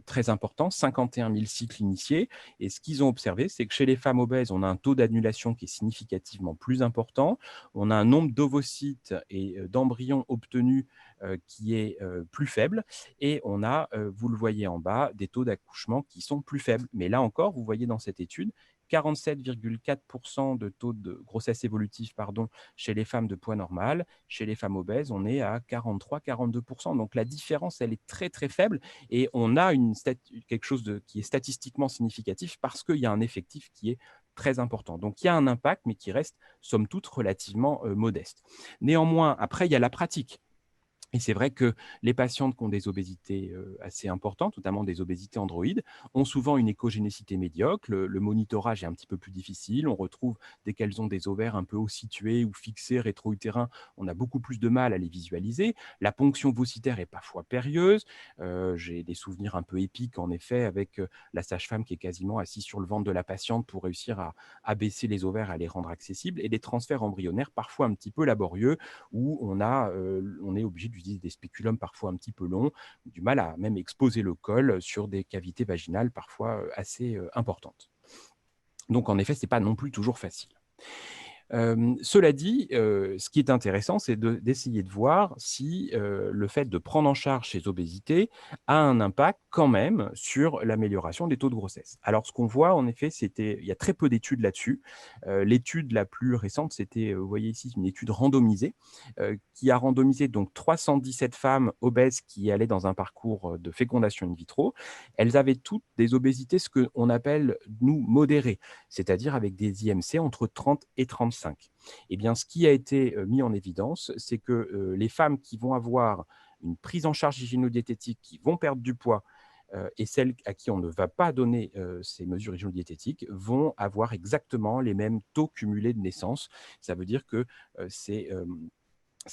S6: très important, 51 000 cycles initiés. Et ce qu'ils ont observé, c'est que chez les femmes obèses, on a un taux d'annulation qui est significativement plus important. On a un nombre d'ovocytes et d'embryons obtenus qui est plus faible. Et on a, vous le voyez en bas, des taux d'accouchement qui sont plus faibles. Mais là encore, vous voyez dans cette étude, 47,4% de taux de grossesse évolutive chez les femmes de poids normal. Chez les femmes obèses, on est à 43-42%. Donc la différence, elle est très, très faible. Et on a quelque chose qui est statistiquement significatif parce qu'il y a un effectif qui est très important. Donc il y a un impact, mais qui reste, somme toute, relativement modeste. Néanmoins, après, il y a la pratique. Et c'est vrai que les patientes qui ont des obésités assez importantes, notamment des obésités androïdes, ont souvent une échogénécité médiocre. Le monitorage est un petit peu plus difficile. On retrouve, dès qu'elles ont des ovaires un peu haut situés ou fixés, rétro-utérins, on a beaucoup plus de mal à les visualiser. La ponction ovocytaire est parfois périlleuse. J'ai des souvenirs un peu épiques, en effet, avec la sage-femme qui est quasiment assise sur le ventre de la patiente pour réussir à abaisser les ovaires, à les rendre accessibles. Et des transferts embryonnaires parfois un petit peu laborieux, où on est obligé d'utiliser des spéculums parfois un petit peu longs, du mal à même exposer le col sur des cavités vaginales parfois assez importantes. Donc en effet, ce n'est pas non plus toujours facile. Cela dit, ce qui est intéressant, c'est d'essayer de voir si le fait de prendre en charge ces obésités a un impact quand même sur l'amélioration des taux de grossesse. Alors, ce qu'on voit, en effet, il y a très peu d'études là-dessus. L'étude la plus récente, c'était, vous voyez ici, une étude randomisée qui a randomisé donc 317 femmes obèses qui allaient dans un parcours de fécondation in vitro. Elles avaient toutes des obésités, ce qu'on appelle, nous, modérées, c'est-à-dire avec des IMC entre 30 et 35. Eh bien, ce qui a été mis en évidence, c'est que les femmes qui vont avoir une prise en charge hygiéno-diététique, qui vont perdre du poids, et celles à qui on ne va pas donner ces mesures hygiéno-diététiques vont avoir exactement les mêmes taux cumulés de naissance. Ça veut dire que ces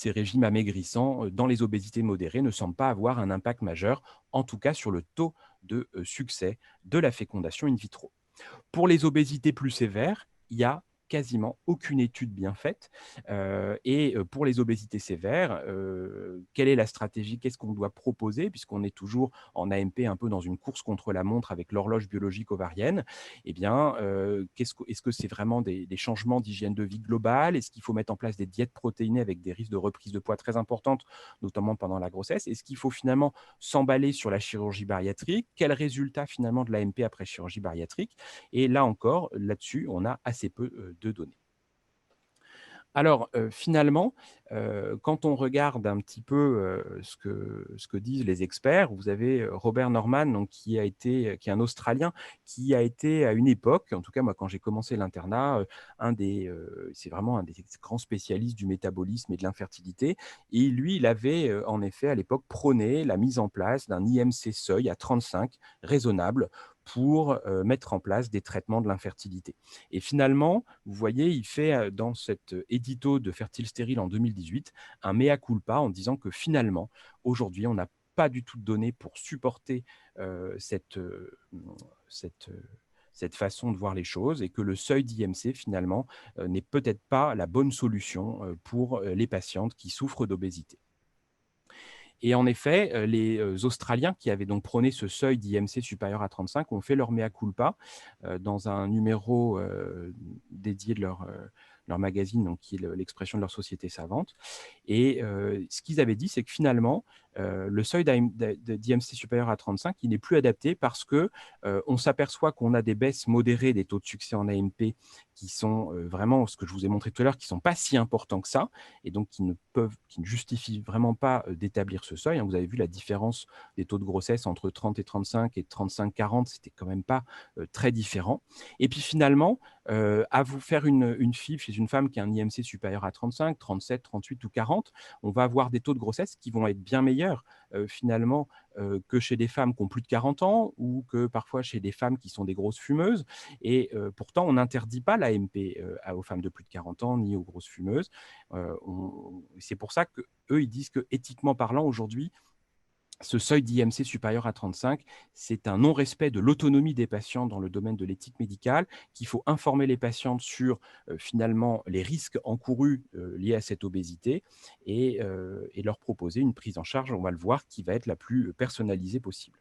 S6: régimes amaigrissants dans les obésités modérées ne semblent pas avoir un impact majeur, en tout cas sur le taux de succès de la fécondation in vitro. Pour les obésités plus sévères, il y a quasiment aucune étude bien faite. Et pour les obésités sévères, quelle est la stratégie? Qu'est-ce qu'on doit proposer? Puisqu'on est toujours en AMP un peu dans une course contre la montre avec l'horloge biologique ovarienne. Eh bien, est-ce que c'est vraiment des changements d'hygiène de vie globale? Est-ce qu'il faut mettre en place des diètes protéinées avec des risques de reprise de poids très importantes, notamment pendant la grossesse? Est-ce qu'il faut finalement s'emballer sur la chirurgie bariatrique? Quel résultat finalement de l'AMP après chirurgie bariatrique? Et là encore, là-dessus, on a assez peu de données. Alors, finalement, quand on regarde un petit peu ce que disent les experts, vous avez Robert Norman, donc, qui est un Australien, qui a été à une époque, en tout cas moi quand j'ai commencé l'internat, c'est vraiment un des grands spécialistes du métabolisme et de l'infertilité. Et lui, il avait en effet à l'époque prôné la mise en place d'un IMC seuil à 35 raisonnable pour mettre en place des traitements de l'infertilité. Et finalement, vous voyez, il fait dans cet édito de Fertile Stérile en 2018 un mea culpa en disant que finalement, aujourd'hui, on n'a pas du tout de données pour supporter cette façon de voir les choses et que le seuil d'IMC, finalement, n'est peut-être pas la bonne solution pour les patientes qui souffrent d'obésité. Et en effet, les Australiens qui avaient donc prôné ce seuil d'IMC supérieur à 35 ont fait leur mea culpa dans un numéro dédié de leur magazine, donc qui est l'expression de leur société savante. Et ce qu'ils avaient dit, c'est que finalement, le seuil d'IMC supérieur à 35, il n'est plus adapté parce qu'on s'aperçoit qu'on a des baisses modérées des taux de succès en AMP qui sont vraiment, ce que je vous ai montré tout à l'heure, qui ne sont pas si importants que ça, et donc qui ne justifient vraiment pas d'établir ce seuil. Vous avez vu la différence des taux de grossesse entre 30 et 35 et 35-40, c'était quand même pas très différent. Et puis finalement, à vous faire une FIV chez une femme qui a un IMC supérieur à 35, 37, 38 ou 40, on va avoir des taux de grossesse qui vont être bien meilleurs finalement que chez des femmes qui ont plus de 40 ans ou que parfois chez des femmes qui sont des grosses fumeuses. Et pourtant, on n'interdit pas l'AMP aux femmes de plus de 40 ans ni aux grosses fumeuses. C'est pour ça qu'eux, ils disent que éthiquement parlant, aujourd'hui, ce seuil d'IMC supérieur à 35, c'est un non-respect de l'autonomie des patients dans le domaine de l'éthique médicale, qu'il faut informer les patientes sur finalement les risques encourus liés à cette obésité et leur proposer une prise en charge, on va le voir, qui va être la plus personnalisée possible.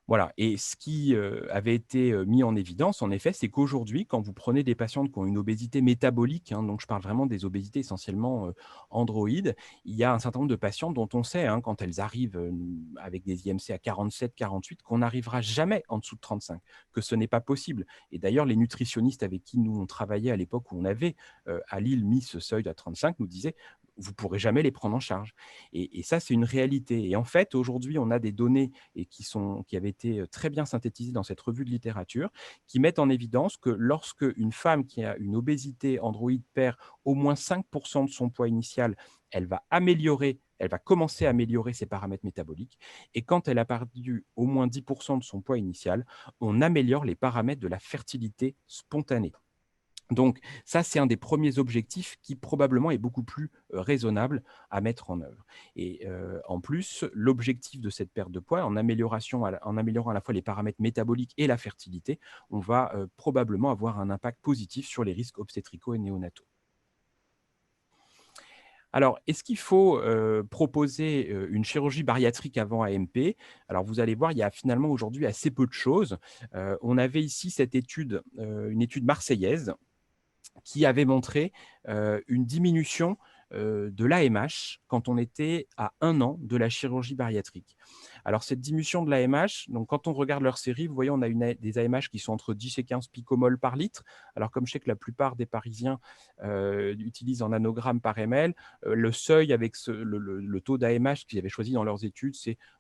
S6: Voilà. Et ce qui avait été mis en évidence, en effet, c'est qu'aujourd'hui, quand vous prenez des patientes qui ont une obésité métabolique, donc je parle vraiment des obésités essentiellement androïdes, il y a un certain nombre de patientes dont on sait, quand elles arrivent avec des IMC à 47, 48, qu'on n'arrivera jamais en dessous de 35, que ce n'est pas possible. Et d'ailleurs, les nutritionnistes avec qui nous on travaillait à l'époque où on avait à Lille mis ce seuil à 35 nous disaient vous ne pourrez jamais les prendre en charge. Et ça, c'est une réalité. Et en fait, aujourd'hui, on a des données qui avaient été très bien synthétisées dans cette revue de littérature, qui mettent en évidence que lorsque une femme qui a une obésité androïde perd au moins 5% de son poids initial, elle va commencer à améliorer ses paramètres métaboliques. Et quand elle a perdu au moins 10% de son poids initial, on améliore les paramètres de la fertilité spontanée. Donc ça, c'est un des premiers objectifs qui probablement est beaucoup plus raisonnable à mettre en œuvre. Et en plus, l'objectif de cette perte de poids, en améliorant à la fois les paramètres métaboliques et la fertilité, on va probablement avoir un impact positif sur les risques obstétricaux et néonataux. Alors, est-ce qu'il faut proposer une chirurgie bariatrique avant AMP? Alors, vous allez voir, il y a finalement aujourd'hui assez peu de choses. On avait ici cette étude, une étude marseillaise, qui avait montré une diminution de l'AMH quand on était à 1 an de la chirurgie bariatrique. Alors, cette diminution de l'AMH, donc quand on regarde leur série, vous voyez, on a des AMH qui sont entre 10 et 15 picomoles par litre. Alors, comme je sais que la plupart des Parisiens utilisent en nanogrammes par ml, le seuil avec le taux d'AMH qu'ils avaient choisi dans leurs études,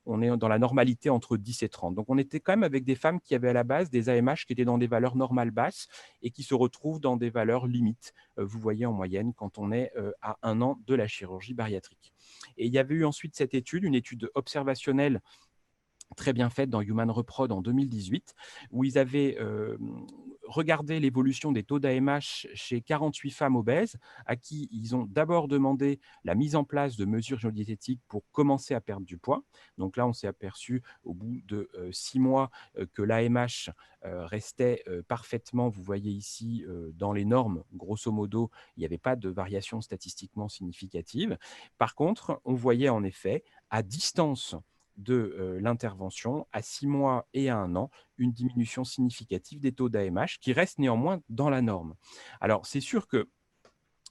S6: on est dans la normalité entre 10 et 30. Donc, on était quand même avec des femmes qui avaient à la base des AMH qui étaient dans des valeurs normales basses et qui se retrouvent dans des valeurs limites, vous voyez, en moyenne, quand on est à 1 an de la chirurgie bariatrique. Et il y avait eu ensuite cette étude, une étude observationnelle très bien faite dans Human Reprod en 2018, où ils avaient regardé l'évolution des taux d'AMH chez 48 femmes obèses, à qui ils ont d'abord demandé la mise en place de mesures géodiététiques pour commencer à perdre du poids. Donc là, on s'est aperçu au bout de 6 mois que l'AMH restait parfaitement, vous voyez ici, dans les normes. Grosso modo, il n'y avait pas de variation statistiquement significative. Par contre, on voyait en effet, à distance de l'intervention, à 6 mois et à 1 an, une diminution significative des taux d'AMH qui reste néanmoins dans la norme. Alors, c'est sûr que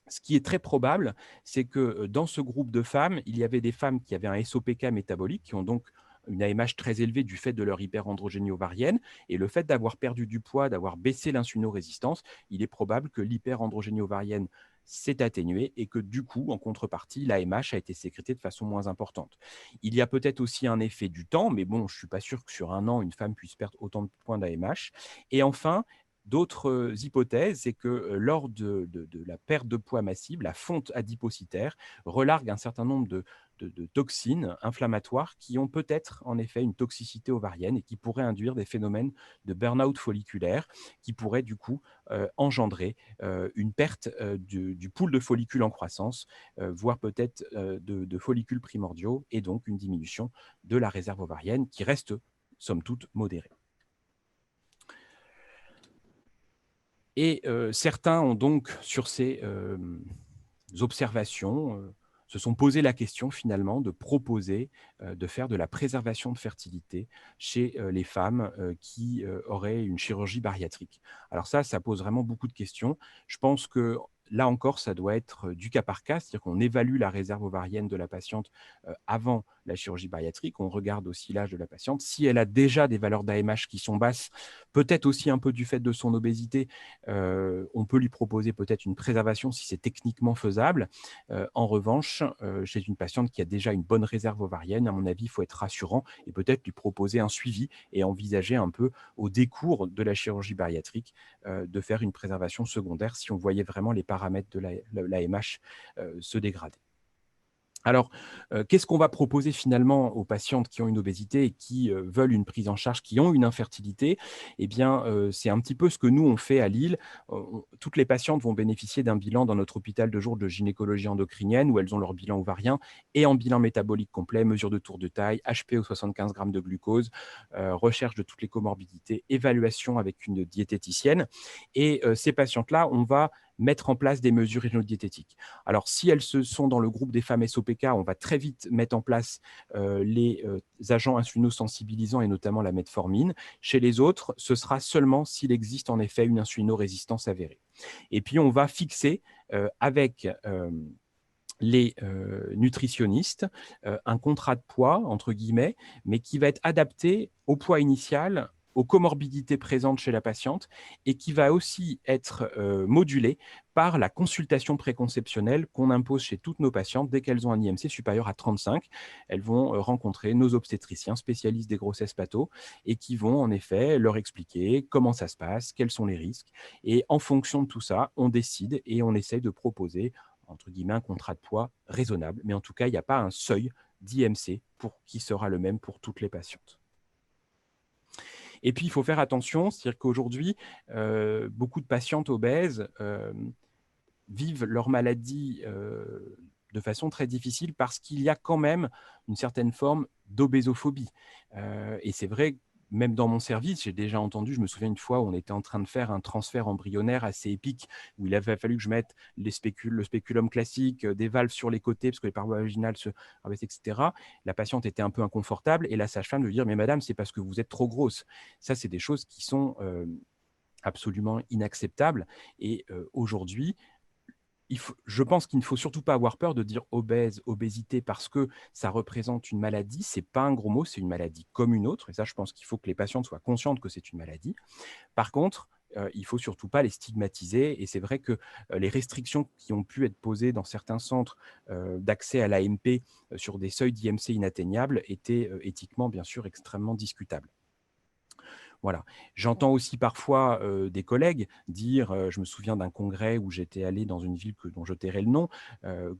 S6: ce qui est très probable, c'est que dans ce groupe de femmes, il y avait des femmes qui avaient un SOPK métabolique, qui ont donc une AMH très élevée du fait de leur hyperandrogénie ovarienne. Et le fait d'avoir perdu du poids, d'avoir baissé l'insulinorésistance, il est probable que l'hyperandrogénie ovarienne s'est atténuée et que du coup, en contrepartie, l'AMH a été sécrétée de façon moins importante. Il y a peut-être aussi un effet du temps, mais bon, je ne suis pas sûr que sur 1 an, une femme puisse perdre autant de points d'AMH. Et enfin, D'autres hypothèses, c'est que lors de la perte de poids massive, la fonte adipocytaire relargue un certain nombre de toxines inflammatoires qui ont peut-être en effet une toxicité ovarienne et qui pourraient induire des phénomènes de burn-out folliculaire qui pourraient du coup engendrer une perte du pool de follicules en croissance, voire peut-être de follicules primordiaux et donc une diminution de la réserve ovarienne qui reste somme toute modérée. Et certains ont donc, sur ces observations, se sont posé la question finalement de proposer de faire de la préservation de fertilité chez les femmes qui auraient une chirurgie bariatrique. Alors ça pose vraiment beaucoup de questions. Je pense que là encore, ça doit être du cas par cas, c'est-à-dire qu'on évalue la réserve ovarienne de la patiente avant la chirurgie bariatrique, on regarde aussi l'âge de la patiente. Si elle a déjà des valeurs d'AMH qui sont basses, peut-être aussi un peu du fait de son obésité, on peut lui proposer peut-être une préservation si c'est techniquement faisable. En revanche, chez une patiente qui a déjà une bonne réserve ovarienne, à mon avis, il faut être rassurant et peut-être lui proposer un suivi et envisager un peu au décours de la chirurgie bariatrique de faire une préservation secondaire si on voyait vraiment les paramètres de l'AMH se dégrader. Alors, qu'est-ce qu'on va proposer finalement aux patientes qui ont une obésité et qui veulent une prise en charge, qui ont une infertilité? Eh bien, c'est un petit peu ce que nous, on fait à Lille. Toutes les patientes vont bénéficier d'un bilan dans notre hôpital de jour de gynécologie endocrinienne où elles ont leur bilan ovarien et en bilan métabolique complet, mesure de tour de taille, HPO 75 grammes de glucose, recherche de toutes les comorbidités, évaluation avec une diététicienne. Et ces patientes-là, on va mettre en place des mesures rhinodiététiques. Alors, si elles sont dans le groupe des femmes SOPK, on va très vite mettre en place les agents insulinosensibilisants et notamment la metformine. Chez les autres, ce sera seulement s'il existe en effet une insulinorésistance avérée. Et puis, on va fixer avec les nutritionnistes un contrat de poids, entre guillemets, mais qui va être adapté au poids initial, aux comorbidités présentes chez la patiente et qui va aussi être modulé par la consultation préconceptionnelle qu'on impose chez toutes nos patientes dès qu'elles ont un IMC supérieur à 35. Elles vont rencontrer nos obstétriciens spécialistes des grossesses patho et qui vont en effet leur expliquer comment ça se passe, quels sont les risques. Et en fonction de tout ça, on décide et on essaye de proposer entre guillemets, un contrat de poids raisonnable. Mais en tout cas, il n'y a pas un seuil d'IMC qui sera le même pour toutes les patientes. Et puis, il faut faire attention, c'est-à-dire qu'aujourd'hui, beaucoup de patientes obèses vivent leur maladie de façon très difficile parce qu'il y a quand même une certaine forme d'obésophobie. Et c'est vrai, même dans mon service, j'ai déjà entendu, je me souviens une fois où on était en train de faire un transfert embryonnaire assez épique, où il avait fallu que je mette le spéculum classique, des valves sur les côtés, parce que les parois vaginales se rabaissent, etc. La patiente était un peu inconfortable, et la sage-femme lui dire « Mais madame, c'est parce que vous êtes trop grosse ». Ça, c'est des choses qui sont absolument inacceptables. Et aujourd'hui, je pense qu'il ne faut surtout pas avoir peur de dire obésité parce que ça représente une maladie. Ce n'est pas un gros mot, c'est une maladie comme une autre. Et ça, je pense qu'il faut que les patientes soient conscientes que c'est une maladie. Par contre, il ne faut surtout pas les stigmatiser. Et c'est vrai que les restrictions qui ont pu être posées dans certains centres d'accès à l'AMP sur des seuils d'IMC inatteignables étaient éthiquement, bien sûr, extrêmement discutables. Voilà. J'entends aussi parfois des collègues dire, je me souviens d'un congrès où j'étais allé dans une ville dont je tairai le nom,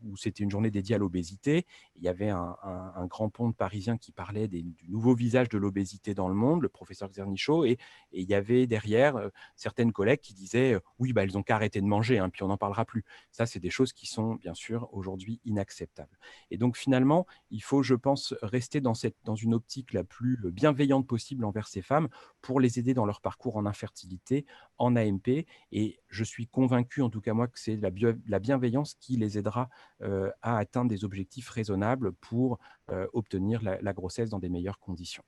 S6: où c'était une journée dédiée à l'obésité. Il y avait un grand ponte parisien qui parlait du nouveau visage de l'obésité dans le monde, le professeur Xernichaud, et il y avait derrière certaines collègues qui disaient oui, bah, elles n'ont qu'à arrêter de manger, hein, puis on n'en parlera plus. Ça, c'est des choses qui sont bien sûr aujourd'hui inacceptables. Et donc finalement, il faut, je pense, rester dans une optique la plus bienveillante possible envers ces femmes pour les aider dans leur parcours en infertilité, en AMP. Et je suis convaincu, en tout cas moi, que c'est la bienveillance qui les aidera à atteindre des objectifs raisonnables pour obtenir la grossesse dans des meilleures conditions.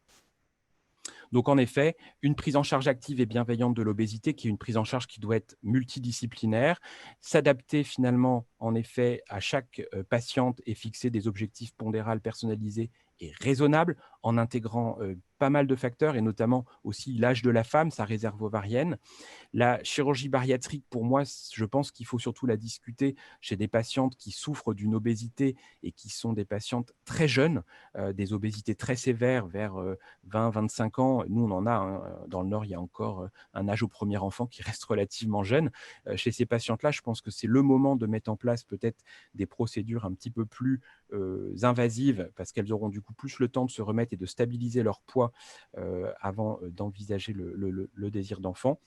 S6: Donc, en effet, une prise en charge active et bienveillante de l'obésité, qui est une prise en charge qui doit être multidisciplinaire, s'adapter finalement, en effet, à chaque patiente et fixer des objectifs pondérales personnalisés et raisonnables en intégrant pas mal de facteurs, et notamment aussi l'âge de la femme, sa réserve ovarienne. La chirurgie bariatrique, pour moi, je pense qu'il faut surtout la discuter chez des patientes qui souffrent d'une obésité et qui sont des patientes très jeunes, des obésités très sévères vers 20-25 ans. Nous, on en a, hein, dans le Nord, il y a encore un âge au premier enfant qui reste relativement jeune. Chez ces patientes-là, je pense que c'est le moment de mettre en place peut-être des procédures un petit peu plus invasives, parce qu'elles auront du coup plus le temps de se remettre et de stabiliser leur poids avant d'envisager le désir d'enfant.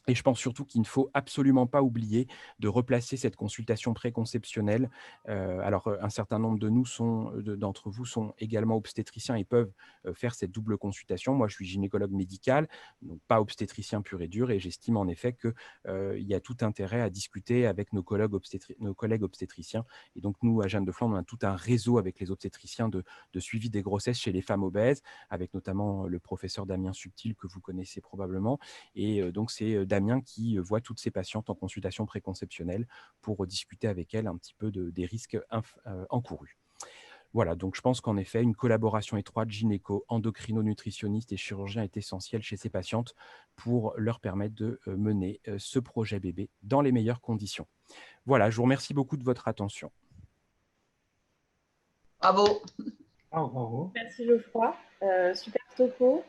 S6: Et je pense surtout qu'il ne faut absolument pas oublier de replacer cette consultation préconceptionnelle. Alors, un certain nombre d'entre vous sont également obstétriciens et peuvent faire cette double consultation. Moi, je suis gynécologue médical, donc pas obstétricien pur et dur, et j'estime en effet qu'il y a tout intérêt à discuter avec nos collègues obstétriciens. Et donc, nous, à Jeanne de Flandre, on a tout un réseau avec les obstétriciens de suivi des grossesses chez les femmes obèses, avec notamment le professeur Damien Subtil, que vous connaissez probablement. Et donc, c'est Damien qui voit toutes ces patientes en consultation préconceptionnelle pour discuter avec elles un petit peu des risques encourus. Voilà, donc je pense qu'en effet, une collaboration étroite gynéco, endocrino-nutritionniste et chirurgien est essentielle chez ces patientes pour leur permettre de mener ce projet bébé dans les meilleures conditions. Voilà, je vous remercie beaucoup de votre attention.
S4: Bravo.
S1: Bravo.
S3: Merci Geoffroy, super topo.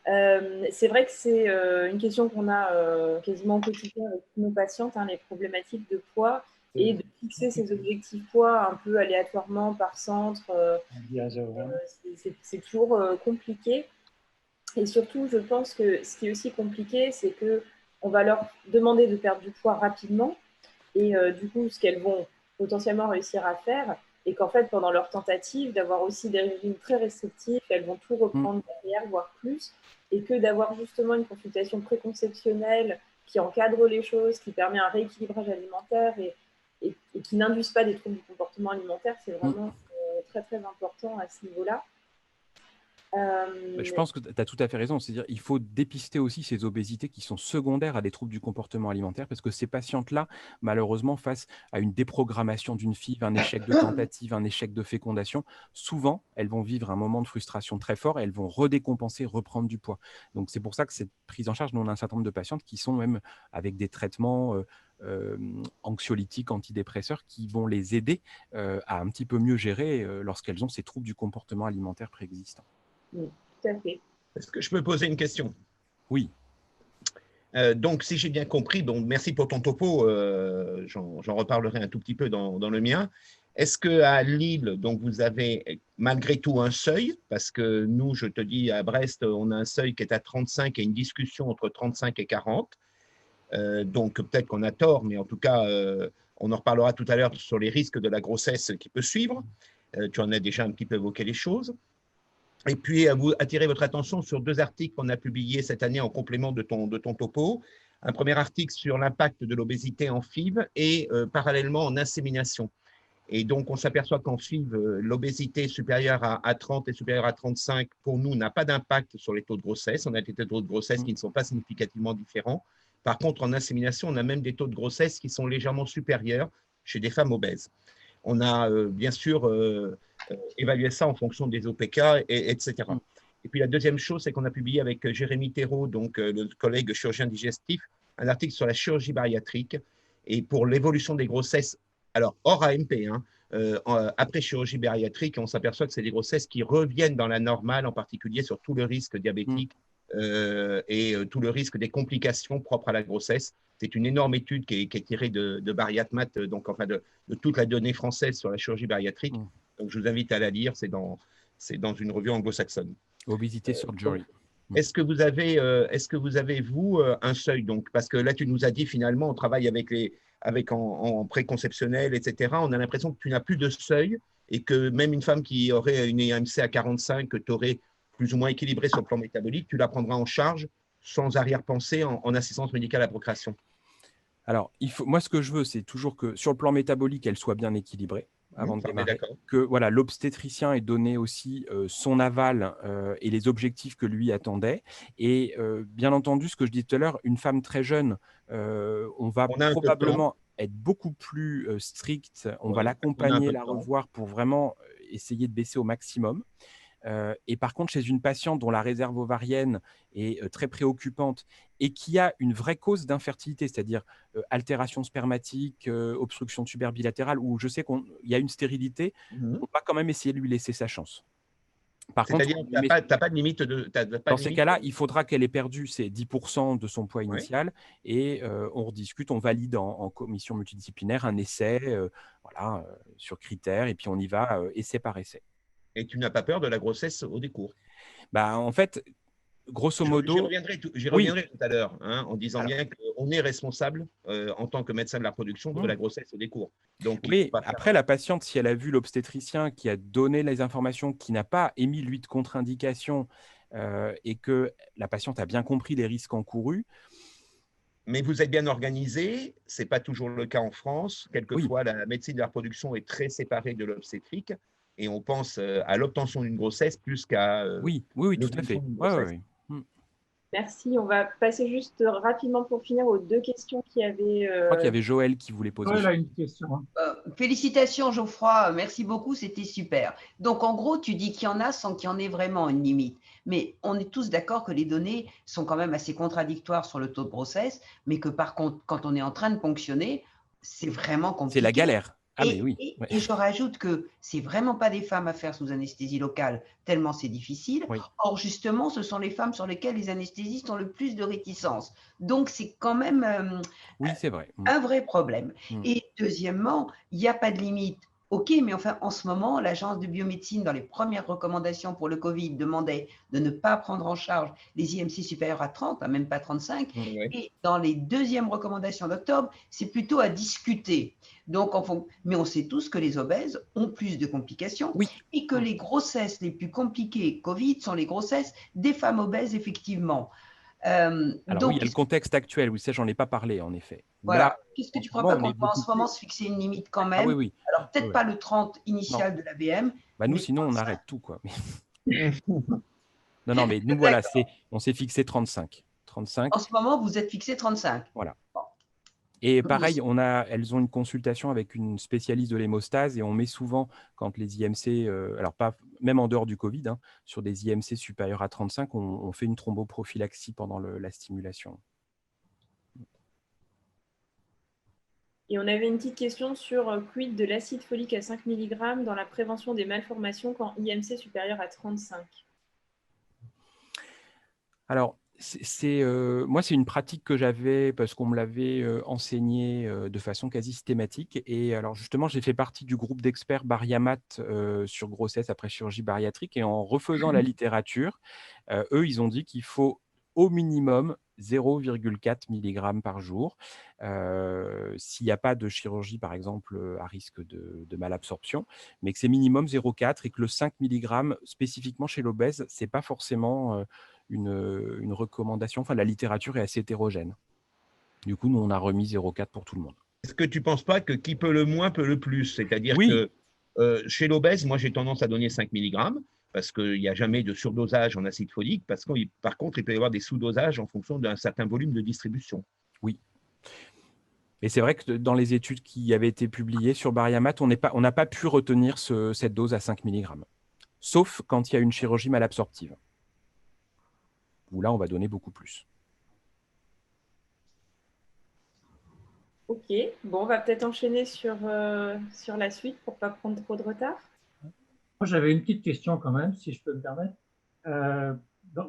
S3: C'est vrai que c'est une question qu'on a quasiment au quotidien avec tous nos patientes, hein, les problématiques de poids et de fixer ces objectifs poids un peu aléatoirement par centre. C'est toujours compliqué. Et surtout, je pense que ce qui est aussi compliqué, c'est qu'on va leur demander de perdre du poids rapidement et du coup, ce qu'elles vont potentiellement réussir à faire, et qu'en fait, pendant leur tentative, d'avoir aussi des régimes très restrictifs, elles vont tout reprendre derrière, voire plus, et que d'avoir justement une consultation préconceptionnelle qui encadre les choses, qui permet un rééquilibrage alimentaire et qui n'induise pas des troubles du comportement alimentaire, c'est vraiment très, très important à ce niveau-là.
S6: Je pense que tu as tout à fait raison. C'est-à-dire qu'il faut dépister aussi ces obésités qui sont secondaires à des troubles du comportement alimentaire, parce que ces patientes-là, malheureusement, face à une déprogrammation d'une FIV, un échec de tentative, un échec de fécondation, souvent, elles vont vivre un moment de frustration très fort et elles vont redécompenser, reprendre du poids. Donc, c'est pour ça que cette prise en charge, nous, on a un certain nombre de patientes qui sont même avec des traitements anxiolytiques, antidépresseurs, qui vont les aider à un petit peu mieux gérer lorsqu'elles ont ces troubles du comportement alimentaire préexistants.
S3: Oui, tout à fait.
S7: Est-ce que je peux poser une question?
S6: Oui.
S7: Donc, si j'ai bien compris, bon, merci pour ton topo, j'en reparlerai un tout petit peu dans le mien. Est-ce qu'à Lille, donc, vous avez malgré tout un seuil? Parce que nous, je te dis, à Brest, on a un seuil qui est à 35 et une discussion entre 35 et 40. Donc, peut-être qu'on a tort, mais en tout cas, on en reparlera tout à l'heure sur les risques de la grossesse qui peut suivre. Tu en as déjà un petit peu évoqué les choses. Et puis, à vous attirer votre attention sur deux articles qu'on a publiés cette année en complément de ton topo. Un premier article sur l'impact de l'obésité en FIV et parallèlement en insémination. Et donc, on s'aperçoit qu'en FIV, l'obésité supérieure à 30 et supérieure à 35, pour nous, n'a pas d'impact sur les taux de grossesse. On a des taux de grossesse qui ne sont pas significativement différents. Par contre, en insémination, on a même des taux de grossesse qui sont légèrement supérieurs chez des femmes obèses. On a bien sûr évalué ça en fonction des OPK, etc. Et puis la deuxième chose, c'est qu'on a publié avec Jérémy Thérault, donc le collègue chirurgien digestif, un article sur la chirurgie bariatrique et pour l'évolution des grossesses, alors hors AMP, après chirurgie bariatrique, on s'aperçoit que c'est des grossesses qui reviennent dans la normale, en particulier sur tout le risque diabétique et tout le risque des complications propres à la grossesse. C'est une énorme étude qui est tirée de Bariatmat, donc enfin de toute la donnée française sur la chirurgie bariatrique. Donc je vous invite à la lire, c'est dans une revue anglo-saxonne.
S6: Obésité Surgery.
S7: Est-ce que vous avez, vous, un seuil donc, parce que là, tu nous as dit finalement, on travaille en préconceptionnel, etc. On a l'impression que tu n'as plus de seuil et que même une femme qui aurait une EMC à 45, que tu aurais plus ou moins équilibré sur le plan métabolique, tu la prendras en charge sans arrière-pensée en assistance médicale à la procréation.
S6: Alors, moi, ce que je veux, c'est toujours que sur le plan métabolique, elle soit bien équilibrée avant de démarrer. Que voilà, l'obstétricien ait donné aussi son aval et les objectifs que lui attendait. Et bien entendu, ce que je disais tout à l'heure, une femme très jeune, on va probablement être beaucoup plus strict. On va l'accompagner, la revoir pour vraiment essayer de baisser au maximum. Et par contre, chez une patiente dont la réserve ovarienne est très préoccupante et qui a une vraie cause d'infertilité, c'est-à-dire altération spermatique, obstruction tubaire bilatérale, où je sais qu'il y a une stérilité, on va quand même essayer de lui laisser sa chance. Par contre,
S7: C'est-à-dire que tu n'as pas de limite de.
S6: dans ces cas-là, il faudra qu'elle ait perdu ses 10% de son poids
S7: Ouais.
S6: initial et on rediscute, on valide en commission multidisciplinaire un essai voilà, sur critères et puis on y va essai par essai.
S7: Et tu n'as pas peur de la grossesse au décours.
S6: Bah, en fait, grosso
S7: J'y
S6: modo,
S7: reviendrai tout
S6: oui.
S7: à l'heure, hein, en disant
S6: Alors,
S7: bien qu'on est responsable en tant que médecin de la reproduction de la grossesse au décours. Donc, il
S6: oui,
S7: faut pas faire-
S6: après, la patiente, si elle a vu l'obstétricien qui a donné les informations, qui n'a pas émis, lui, de contre-indication et que la patiente a bien compris les risques encourus,
S7: Mais vous êtes bien organisé, ce n'est pas toujours le cas en France. Quelquefois, la médecine de la reproduction est très séparée de l'obstétrique et on pense à l'obtention d'une grossesse plus qu'à
S6: oui, tout à fait.
S7: l'obtention d'une
S6: Ouais,
S7: grossesse.
S6: ouais.
S3: Merci. On va passer juste rapidement pour finir aux deux questions qui avaient.
S6: Je crois qu'il y avait Joël qui voulait poser.
S1: Joël a une question. Hein.
S4: Félicitations Geoffroy, merci beaucoup, c'était super. Donc en gros, tu dis qu'il y en a sans qu'il y en ait vraiment une limite. Mais on est tous d'accord que les données sont quand même assez contradictoires sur le taux de grossesse, mais que par contre, quand on est en train de ponctionner, c'est vraiment compliqué.
S6: C'est la galère. Ah, mais oui.
S4: Et je rajoute que c'est vraiment pas des femmes à faire sous anesthésie locale, tellement c'est difficile.
S6: Oui.
S4: Or, justement, ce sont les femmes sur lesquelles les anesthésistes ont le plus de réticence. Donc, c'est quand même
S6: oui, c'est vrai.
S4: Un vrai problème. Et deuxièmement, il n'y a pas de limite. OK, mais enfin, en ce moment, l'Agence de biomédecine, dans les premières recommandations pour le Covid, demandait de ne pas prendre en charge les IMC supérieurs à 30, même pas 35.
S7: Ouais.
S4: Et dans les deuxièmes recommandations d'octobre, c'est plutôt à discuter. Donc, mais on sait tous que les obèses ont plus de complications et que les grossesses les plus compliquées Covid sont les grossesses des femmes obèses, effectivement.
S6: Alors
S4: donc,
S6: oui, il y a le contexte actuel, oui, ça, j'en ai pas parlé, en effet.
S4: Voilà. Qu'est-ce que tu ne crois pas qu'on peut en ce moment
S6: plus...
S4: se fixer une limite quand même?
S6: Ah oui, oui.
S4: Alors, peut-être pas le 30 initial de l'ABM.
S6: Bah, nous, sinon, on arrête tout, quoi. Non, mais nous, voilà, on s'est fixé 35.
S4: En ce moment, vous êtes fixé 35.
S6: Voilà. Et pareil, elles ont une consultation avec une spécialiste de l'hémostase et on met souvent, quand les IMC, alors pas même en dehors du Covid, hein, sur des IMC supérieurs à 35, on fait une thromboprophylaxie pendant la stimulation.
S3: Et on avait une petite question sur quid de l'acide folique à 5 mg dans la prévention des malformations quand IMC supérieur à 35.
S6: Alors, moi, c'est une pratique que j'avais parce qu'on me l'avait enseigné de façon quasi systématique. Et alors, justement, j'ai fait partie du groupe d'experts Bariamat sur grossesse après chirurgie bariatrique. Et en refaisant la littérature, eux, ils ont dit qu'il faut au minimum 0,4 mg par jour. S'il n'y a pas de chirurgie, par exemple, à risque de malabsorption, mais que c'est minimum 0,4 et que le 5 mg, spécifiquement chez l'obèse, ce n'est pas forcément une recommandation. Enfin, la littérature est assez hétérogène. Du coup, nous, on a remis 0,4 pour tout le monde.
S7: Est-ce que tu ne penses pas que qui peut le moins peut le plus? C'est-à-dire que chez l'obèse, moi, j'ai tendance à donner 5 mg parce qu'il n'y a jamais de surdosage en acide folique. Parce que, par contre, il peut y avoir des sous-dosages en fonction d'un certain volume de distribution.
S6: Oui. Et c'est vrai que dans les études qui avaient été publiées sur Bariamat, on n'a pas pu retenir cette dose à 5 mg. Sauf quand il y a une chirurgie malabsorptive, où là, on va donner beaucoup plus.
S3: Ok, bon, on va peut-être enchaîner sur la suite pour ne pas prendre trop de retard.
S1: Moi, j'avais une petite question quand même, si je peux me permettre.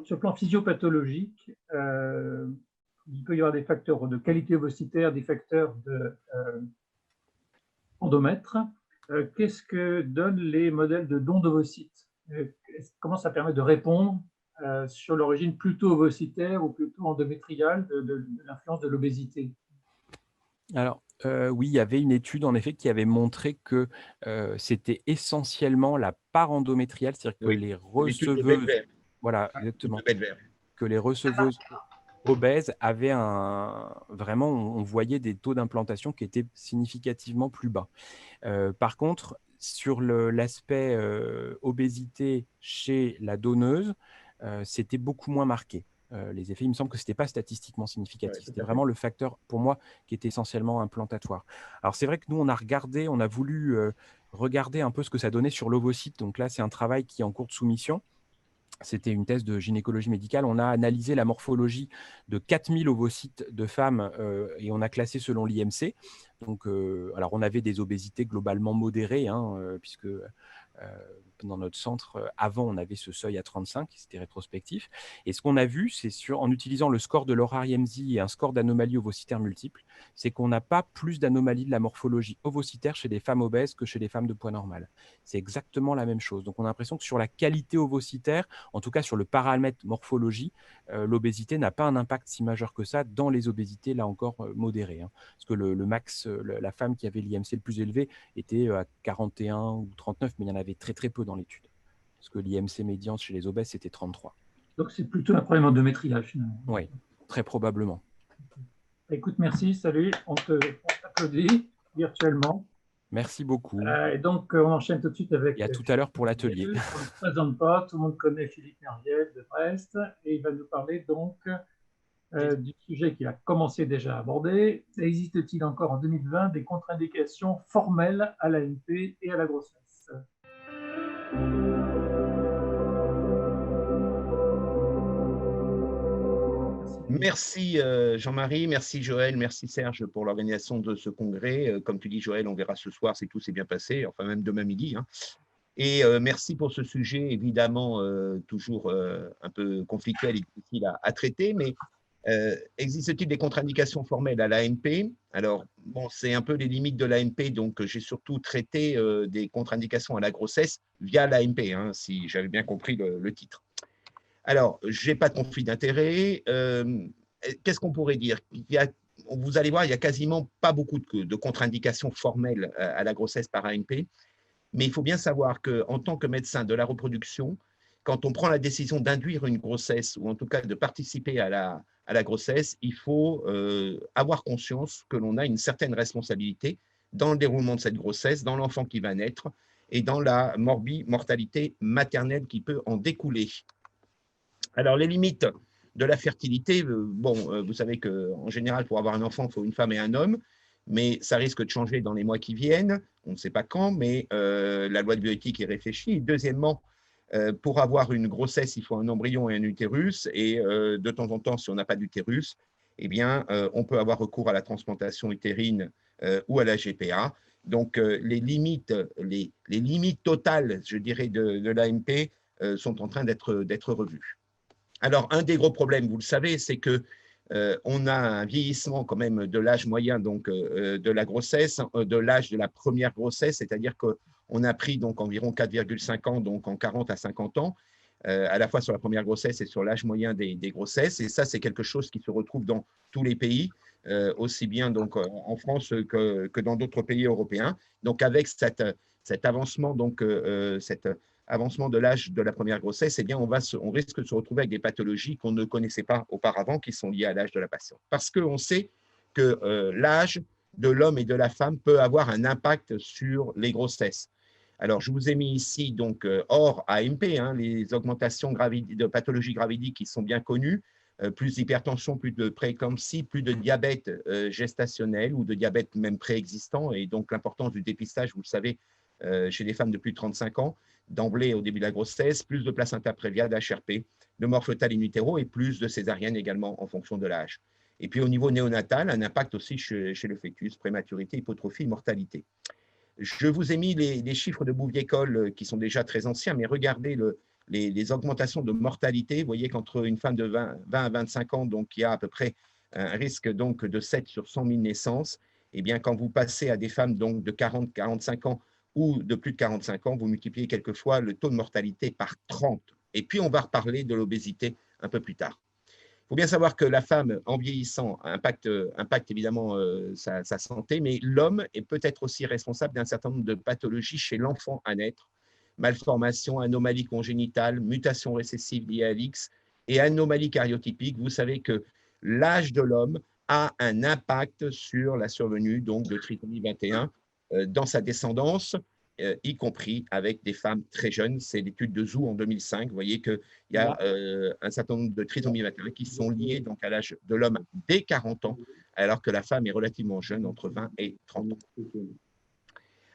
S1: Sur le plan physiopathologique, il peut y avoir des facteurs de qualité ovocitaire, des facteurs d'endomètre. Qu'est-ce que donnent les modèles de dons d'ovocytes? Comment ça permet de répondre sur l'origine plutôt ovocitaire ou plutôt endométriale de l'influence de l'obésité?
S6: Alors, oui, il y avait une étude, en effet, qui avait montré que c'était essentiellement la part endométriale, c'est-à-dire que les receveuses, voilà, exactement, que les receveuses obèses avaient vraiment, on voyait des taux d'implantation qui étaient significativement plus bas. Par contre, sur l'aspect obésité chez la donneuse, c'était beaucoup moins marqué. les effets. Il me semble que ce n'était pas statistiquement significatif.
S1: Ouais, tout à
S6: C'était
S1: fait.
S6: vraiment le facteur, pour moi, qui était essentiellement implantatoire. Alors, c'est vrai que nous, on a voulu regarder un peu ce que ça donnait sur l'ovocyte. Donc là, c'est un travail qui est en cours de soumission. C'était une thèse de gynécologie médicale. On a analysé la morphologie de 4000 ovocytes de femmes et on a classé selon l'IMC. Donc, alors, on avait des obésités globalement modérées, hein, puisque dans notre centre, avant, on avait ce seuil à 35, c'était rétrospectif. Et ce qu'on a vu, c'est en utilisant le score de Laura IMZ et un score d'anomalie ovocytaire multiple, c'est qu'on n'a pas plus d'anomalies de la morphologie ovocytaire chez les femmes obèses que chez les femmes de poids normal. C'est exactement la même chose. Donc, on a l'impression que sur la qualité ovocytaire, en tout cas sur le paramètre morphologie, l'obésité n'a pas un impact si majeur que ça dans les obésités, là encore, modérées. Hein. Parce que le max, la femme qui avait l'IMC le plus élevé était à 41 ou 39, mais il y en avait très très peu dans l'étude. Parce que l'IMC médian chez les obèses, c'était 33.
S1: Donc, c'est plutôt un problème d'endométriage, finalement.
S6: Oui, très probablement.
S1: Écoute, merci, salut, on t'applaudit virtuellement.
S6: Merci beaucoup.
S1: Et donc, on enchaîne tout de suite avec…
S6: Et à tout à l'heure pour l'atelier.
S1: On ne se présente pas, tout le monde connaît Philippe Merviel de Brest, et il va nous parler donc du sujet qu'il a commencé déjà à aborder. Existe-t-il encore en 2020 des contre-indications formelles à l'ANP et à la grossesse?
S7: Merci Jean-Marie, merci Joël, merci Serge pour l'organisation de ce congrès. Comme tu dis Joël, on verra ce soir si tout s'est bien passé, enfin même demain midi. Hein. Et merci pour ce sujet, évidemment, toujours un peu conflictuel et difficile à traiter, mais existe-t-il des contre-indications formelles à l'ANP? Alors, bon, c'est un peu les limites de l'ANP, donc j'ai surtout traité des contre-indications à la grossesse via l'ANP, hein, si j'avais bien compris le titre. Alors, je n'ai pas de conflit d'intérêt. Qu'est-ce qu'on pourrait dire? Vous allez voir, il n'y a quasiment pas beaucoup de contre-indications formelles à la grossesse par ANP. Mais il faut bien savoir qu'en tant que médecin de la reproduction, quand on prend la décision d'induire une grossesse ou en tout cas de participer à la grossesse, il faut avoir conscience que l'on a une certaine responsabilité dans le déroulement de cette grossesse, dans l'enfant qui va naître et dans la mortalité maternelle qui peut en découler. Alors, les limites de la fertilité, vous savez qu'en général, pour avoir un enfant, il faut une femme et un homme, mais ça risque de changer dans les mois qui viennent. On ne sait pas quand, mais la loi de bioéthique est réfléchie. Deuxièmement, pour avoir une grossesse, il faut un embryon et un utérus, et de temps en temps, si on n'a pas d'utérus, eh bien, on peut avoir recours à la transplantation utérine ou à la GPA. Donc, les limites totales, je dirais, de l'ANP sont en train d'être revues. Alors, un des gros problèmes, vous le savez, c'est que on a un vieillissement quand même de l'âge moyen donc, de la grossesse, de l'âge de la première grossesse, c'est-à-dire qu'on a pris donc environ 4,5 ans, donc en 40 à 50 ans, à la fois sur la première grossesse et sur l'âge moyen des grossesses. Et ça, c'est quelque chose qui se retrouve dans tous les pays, aussi bien donc, en France que dans d'autres pays européens. Donc, avec cet avancement, donc, cet avancement de l'âge de la première grossesse, eh bien, on risque de se retrouver avec des pathologies qu'on ne connaissait pas auparavant, qui sont liées à l'âge de la patiente. Parce qu'on sait que l'âge de l'homme et de la femme peut avoir un impact sur les grossesses. Alors, je vous ai mis ici, donc, hors AMP, hein, les augmentations de pathologies gravidiques qui sont bien connues, plus d'hypertension, plus de prééclampsie, plus de diabète gestationnel ou de diabète même préexistant, et donc l'importance du dépistage, vous le savez, chez les femmes de plus de 35 ans, d'emblée au début de la grossesse, plus de placenta prévia, d'HRP, de mort fœtale in utero et plus de césarienne également en fonction de l'âge. Et puis au niveau néonatal, un impact aussi chez le fœtus, prématurité, hypotrophie, mortalité. Je vous ai mis les chiffres de Bouvier-Coll qui sont déjà très anciens, mais regardez les augmentations de mortalité. Vous voyez qu'entre une femme de 20 à 25 ans, donc il y a à peu près un risque donc, de 7 sur 100 000 naissances. Et bien quand vous passez à des femmes donc, de 40-45 ans, ou de plus de 45 ans, vous multipliez quelquefois le taux de mortalité par 30. Et puis, on va reparler de l'obésité un peu plus tard. Il faut bien savoir que la femme, en vieillissant, impacte évidemment sa santé, mais l'homme est peut-être aussi responsable d'un certain nombre de pathologies chez l'enfant à naître, malformations, anomalies congénitales, mutations récessives liées à l'X et anomalies cariotypiques. Vous savez que l'âge de l'homme a un impact sur la survenue donc, de trisomie 21 dans sa descendance, y compris avec des femmes très jeunes. C'est l'étude de Zhou en 2005. Vous voyez qu'il y a un certain nombre de trisomies maternelles qui sont liées donc, à l'âge de l'homme dès 40 ans, alors que la femme est relativement jeune, entre 20 et 30 ans.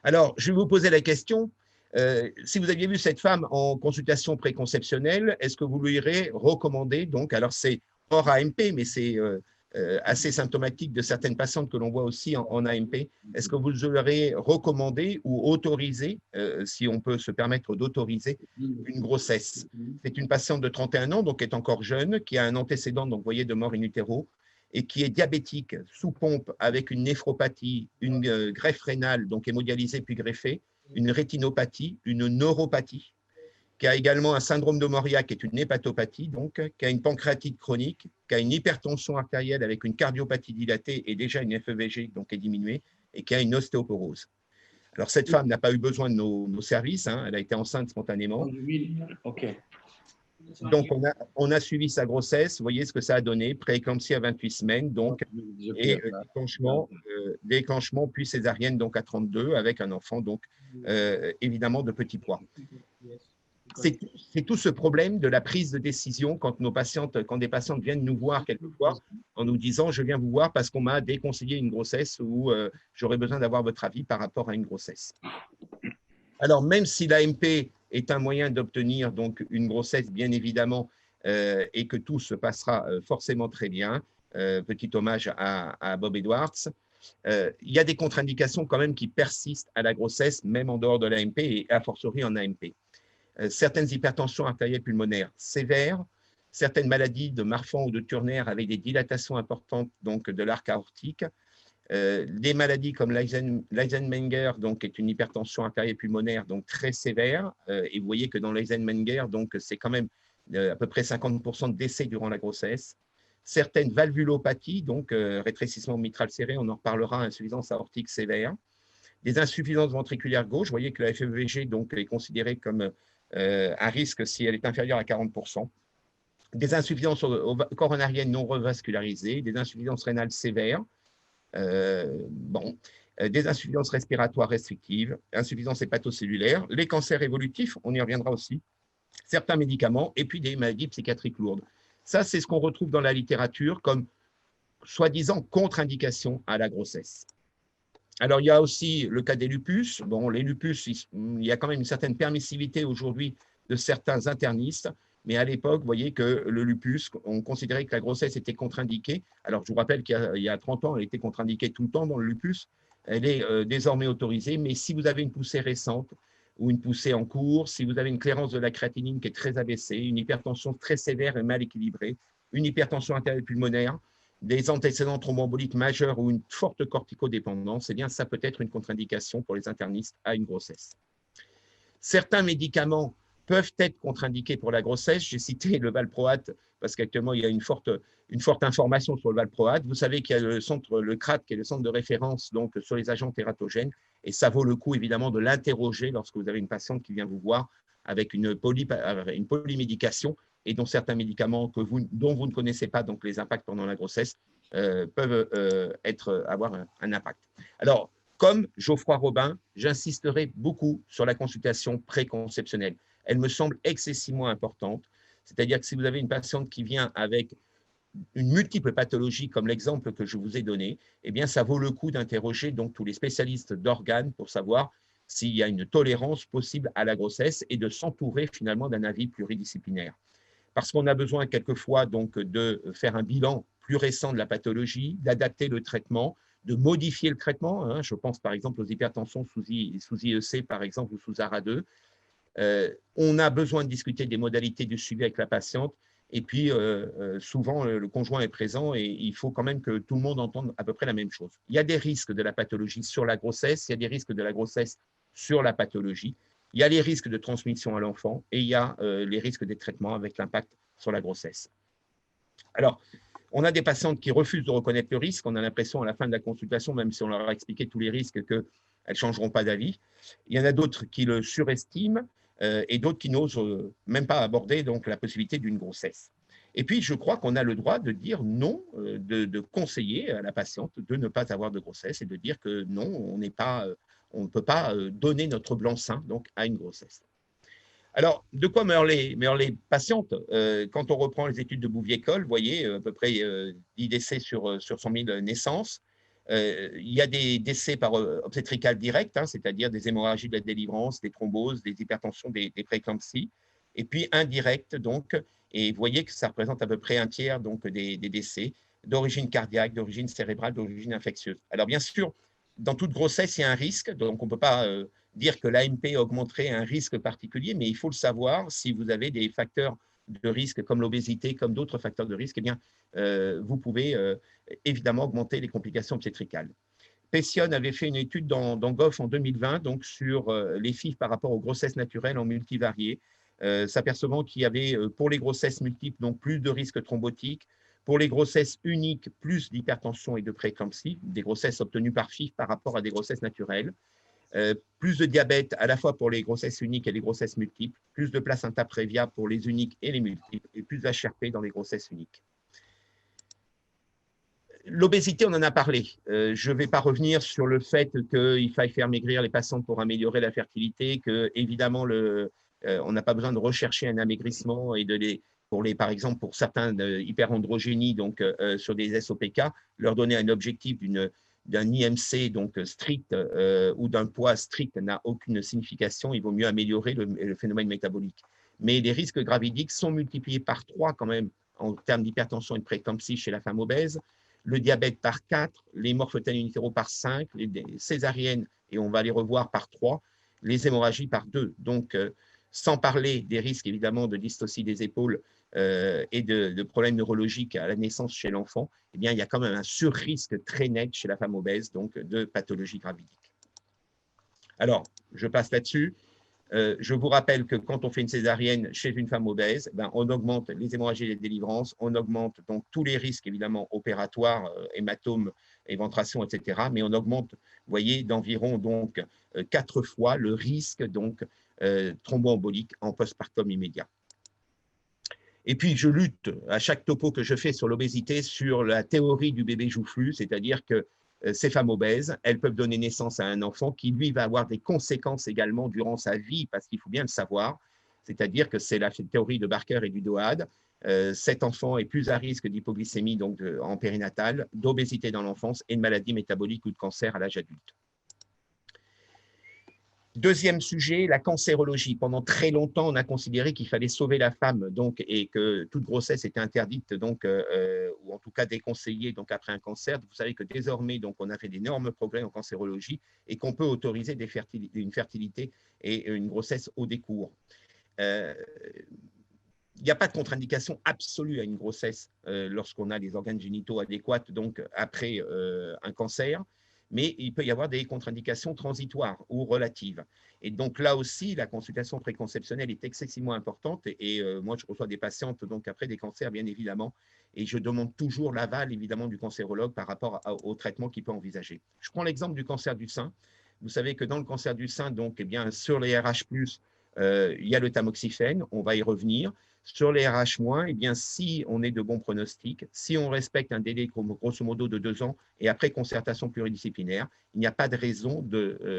S7: Alors, je vais vous poser la question. Si vous aviez vu cette femme en consultation préconceptionnelle, est-ce que vous lui auriez recommandé, donc, alors c'est hors AMP, mais c'est assez symptomatique de certaines patientes que l'on voit aussi en AMP, est-ce que vous lui auriez recommandé ou autorisé, si on peut se permettre d'autoriser, une grossesse? C'est une patiente de 31 ans, donc est encore jeune, qui a un antécédent, donc vous voyez, de mort in utero, et qui est diabétique, sous pompe, avec une néphropathie, une greffe rénale, donc hémodialysée puis greffée, une rétinopathie, une neuropathie, qui a également un syndrome de Moria, qui est une hépatopathie, donc, qui a une pancréatite chronique, qui a une hypertension artérielle avec une cardiopathie dilatée et déjà une FEVG, donc est diminuée, et qui a une ostéoporose. Alors, cette femme n'a pas eu besoin de nos services, hein, elle a été enceinte spontanément.
S5: OK.
S7: Donc, on a suivi sa grossesse, vous voyez ce que ça a donné, prééclampsie à 28 semaines, donc, et déclenchement puis césarienne donc à 32 avec un enfant, donc évidemment de petit poids. C'est tout ce problème de la prise de décision quand des patientes viennent nous voir quelquefois en nous disant « je viens vous voir parce qu'on m'a déconseillé une grossesse ou j'aurais besoin d'avoir votre avis par rapport à une grossesse ». Alors, même si l'AMP est un moyen d'obtenir donc une grossesse, bien évidemment, et que tout se passera forcément très bien, petit hommage à Bob Edwards, il y a des contre-indications quand même qui persistent à la grossesse, même en dehors de l'AMP et a fortiori en AMP. Certaines hypertensions artérielles pulmonaires sévères, certaines maladies de Marfan ou de Turner avec des dilatations importantes donc, de l'arc aortique, des maladies comme l'Eisenmenger, donc est une hypertension artérielle pulmonaire donc très sévère, et vous voyez que dans l'Eisenmenger, donc c'est quand même à peu près 50% de décès durant la grossesse. Certaines valvulopathies, donc rétrécissement mitral serré, on en reparlera, insuffisance aortique sévère. Des insuffisances ventriculaires gauche, vous voyez que la FEVG donc, est considérée comme un risque si elle est inférieure à 40%. Des insuffisances coronariennes non revascularisées, des insuffisances rénales sévères, des insuffisances respiratoires restrictives, insuffisances hépatocellulaires, les cancers évolutifs, on y reviendra aussi, certains médicaments, et puis des maladies psychiatriques lourdes. Ça, c'est ce qu'on retrouve dans la littérature comme soi-disant contre-indication à la grossesse. Alors, il y a aussi le cas des lupus. Bon, les lupus, il y a quand même une certaine permissivité aujourd'hui de certains internistes, mais à l'époque, vous voyez que le lupus, on considérait que la grossesse était contre-indiquée. Alors, je vous rappelle qu'il y a 30 ans, elle était contre-indiquée tout le temps dans le lupus. Elle est désormais autorisée, mais si vous avez une poussée récente ou une poussée en cours, si vous avez une clairance de la créatinine qui est très abaissée, une hypertension très sévère et mal équilibrée, une hypertension artérielle pulmonaire, des antécédents thromboemboliques majeurs ou une forte corticodépendance, eh bien, ça peut être une contre-indication pour les internistes à une grossesse. Certains médicaments peuvent être contre-indiqués pour la grossesse. J'ai cité le valproate parce qu'actuellement, il y a une forte information sur le valproate. Vous savez qu'il y a le CRAT, qui est le centre de référence donc, sur les agents tératogènes, et ça vaut le coup, évidemment, de l'interroger lorsque vous avez une patiente qui vient vous voir avec une polymédication et dont certains médicaments dont vous ne connaissez pas donc les impacts pendant la grossesse peuvent avoir un impact. Alors, comme Geoffroy Robin, j'insisterai beaucoup sur la consultation préconceptionnelle. Elle me semble excessivement importante, c'est-à-dire que si vous avez une patiente qui vient avec une multiple pathologie, comme l'exemple que je vous ai donné, eh bien, ça vaut le coup d'interroger donc tous les spécialistes d'organes pour savoir s'il y a une tolérance possible à la grossesse et de s'entourer finalement d'un avis pluridisciplinaire. Parce qu'on a besoin quelquefois donc de faire un bilan plus récent de la pathologie, d'adapter le traitement, de modifier le traitement. Hein. Je pense par exemple aux hypertensions sous IEC, par exemple, ou sous ARA2. On a besoin de discuter des modalités du suivi avec la patiente. Et puis, souvent, le conjoint est présent et il faut quand même que tout le monde entende à peu près la même chose. Il y a des risques de la pathologie sur la grossesse, il y a des risques de la grossesse sur la pathologie. Il y a les risques de transmission à l'enfant et il y a les risques des traitements avec l'impact sur la grossesse. Alors, on a des patientes qui refusent de reconnaître le risque. On a l'impression à la fin de la consultation, même si on leur a expliqué tous les risques, qu'elles ne changeront pas d'avis. Il y en a d'autres qui le surestiment et d'autres qui n'osent même pas aborder donc, la possibilité d'une grossesse. Et puis, je crois qu'on a le droit de dire non, de conseiller à la patiente de ne pas avoir de grossesse et de dire que non, on n'est pas on ne peut pas donner notre blanc-seing donc, à une grossesse. Alors, de quoi meurent les patientes? Quand on reprend les études de Bouvier-Col, vous voyez, à peu près 10 décès sur 100 000 naissances. Il y a des décès par obstétrical direct, hein, c'est-à-dire des hémorragies de la délivrance, des thromboses, des hypertensions, des prééclampsies, et puis indirect, donc, et vous voyez que ça représente à peu près un tiers donc, des décès d'origine cardiaque, d'origine cérébrale, d'origine infectieuse. Alors, bien sûr, dans toute grossesse, il y a un risque, donc on ne peut pas dire que l'AMP augmenterait un risque particulier, mais il faut le savoir, si vous avez des facteurs de risque comme l'obésité, comme d'autres facteurs de risque, eh bien, vous pouvez évidemment augmenter les complications obstétricales. Pession avait fait une étude dans GOF en 2020 donc, sur les FIV par rapport aux grossesses naturelles en multivariées, s'apercevant qu'il y avait pour les grossesses multiples donc, plus de risques thrombotiques, pour les grossesses uniques, plus d'hypertension et de prééclampsie, des grossesses obtenues par FIV par rapport à des grossesses naturelles. Plus de diabète à la fois pour les grossesses uniques et les grossesses multiples, plus de placenta prévia pour les uniques et les multiples, et plus d'HRP dans les grossesses uniques. L'obésité, on en a parlé. Je ne vais pas revenir sur le fait qu'il faille faire maigrir les patientes pour améliorer la fertilité, que évidemment, on n'a pas besoin de rechercher un amaigrissement et par exemple, pour certains hyperandrogénies, donc sur des SOPK, leur donner un objectif d'un IMC donc strict ou d'un poids strict n'a aucune signification. Il vaut mieux améliorer le phénomène métabolique. Mais les risques gravidiques sont multipliés par 3 quand même en termes d'hypertension et de prééclampsie chez la femme obèse, le diabète par 4, les morphothènes unitéraux par 5, les césariennes, et on va les revoir par 3, les hémorragies par 2. Donc, sans parler des risques évidemment de dystocie des épaules et de problèmes neurologiques à la naissance chez l'enfant, eh bien, il y a quand même un surrisque très net chez la femme obèse, donc de pathologie gravidique. Alors, je passe là-dessus. Je vous rappelle que quand on fait une césarienne chez une femme obèse, ben, on augmente les hémorragies et les délivrances, on augmente donc tous les risques évidemment opératoires, hématomes, éventration, etc. Mais on augmente, vous voyez, d'environ donc 4 fois le risque donc thromboembolique en postpartum immédiat. Et puis, je lutte à chaque topo que je fais sur l'obésité sur la théorie du bébé joufflu, c'est-à-dire que ces femmes obèses, elles peuvent donner naissance à un enfant qui, lui, va avoir des conséquences également durant sa vie, parce qu'il faut bien le savoir, c'est-à-dire que c'est la théorie de Barker et du Doad. Cet enfant est plus à risque d'hypoglycémie donc en périnatale, d'obésité dans l'enfance et de maladies métaboliques ou de cancer à l'âge adulte. Deuxième sujet, la cancérologie. Pendant très longtemps, on a considéré qu'il fallait sauver la femme donc, et que toute grossesse était interdite, donc, ou en tout cas déconseillée donc, après un cancer. Vous savez que désormais, donc, on a fait d'énormes progrès en cancérologie et qu'on peut autoriser une fertilité et une grossesse au décours. Il n'y a pas de contre-indication absolue à une grossesse lorsqu'on a les organes génitaux adéquats donc, après un cancer. Mais il peut y avoir des contre-indications transitoires ou relatives. Et donc là aussi, la consultation préconceptionnelle est excessivement importante. Et moi, je reçois des patientes donc après des cancers, bien évidemment, et je demande toujours l'aval, évidemment, du cancérologue par rapport au traitement qu'il peut envisager. Je prends l'exemple du cancer du sein. Vous savez que dans le cancer du sein, donc, eh bien, sur les RH+, il y a le tamoxifène, on va y revenir. Sur les RH-, eh bien, si on est de bons pronostics, si on respecte un délai grosso modo de 2 ans et après concertation pluridisciplinaire, il n'y a pas de raison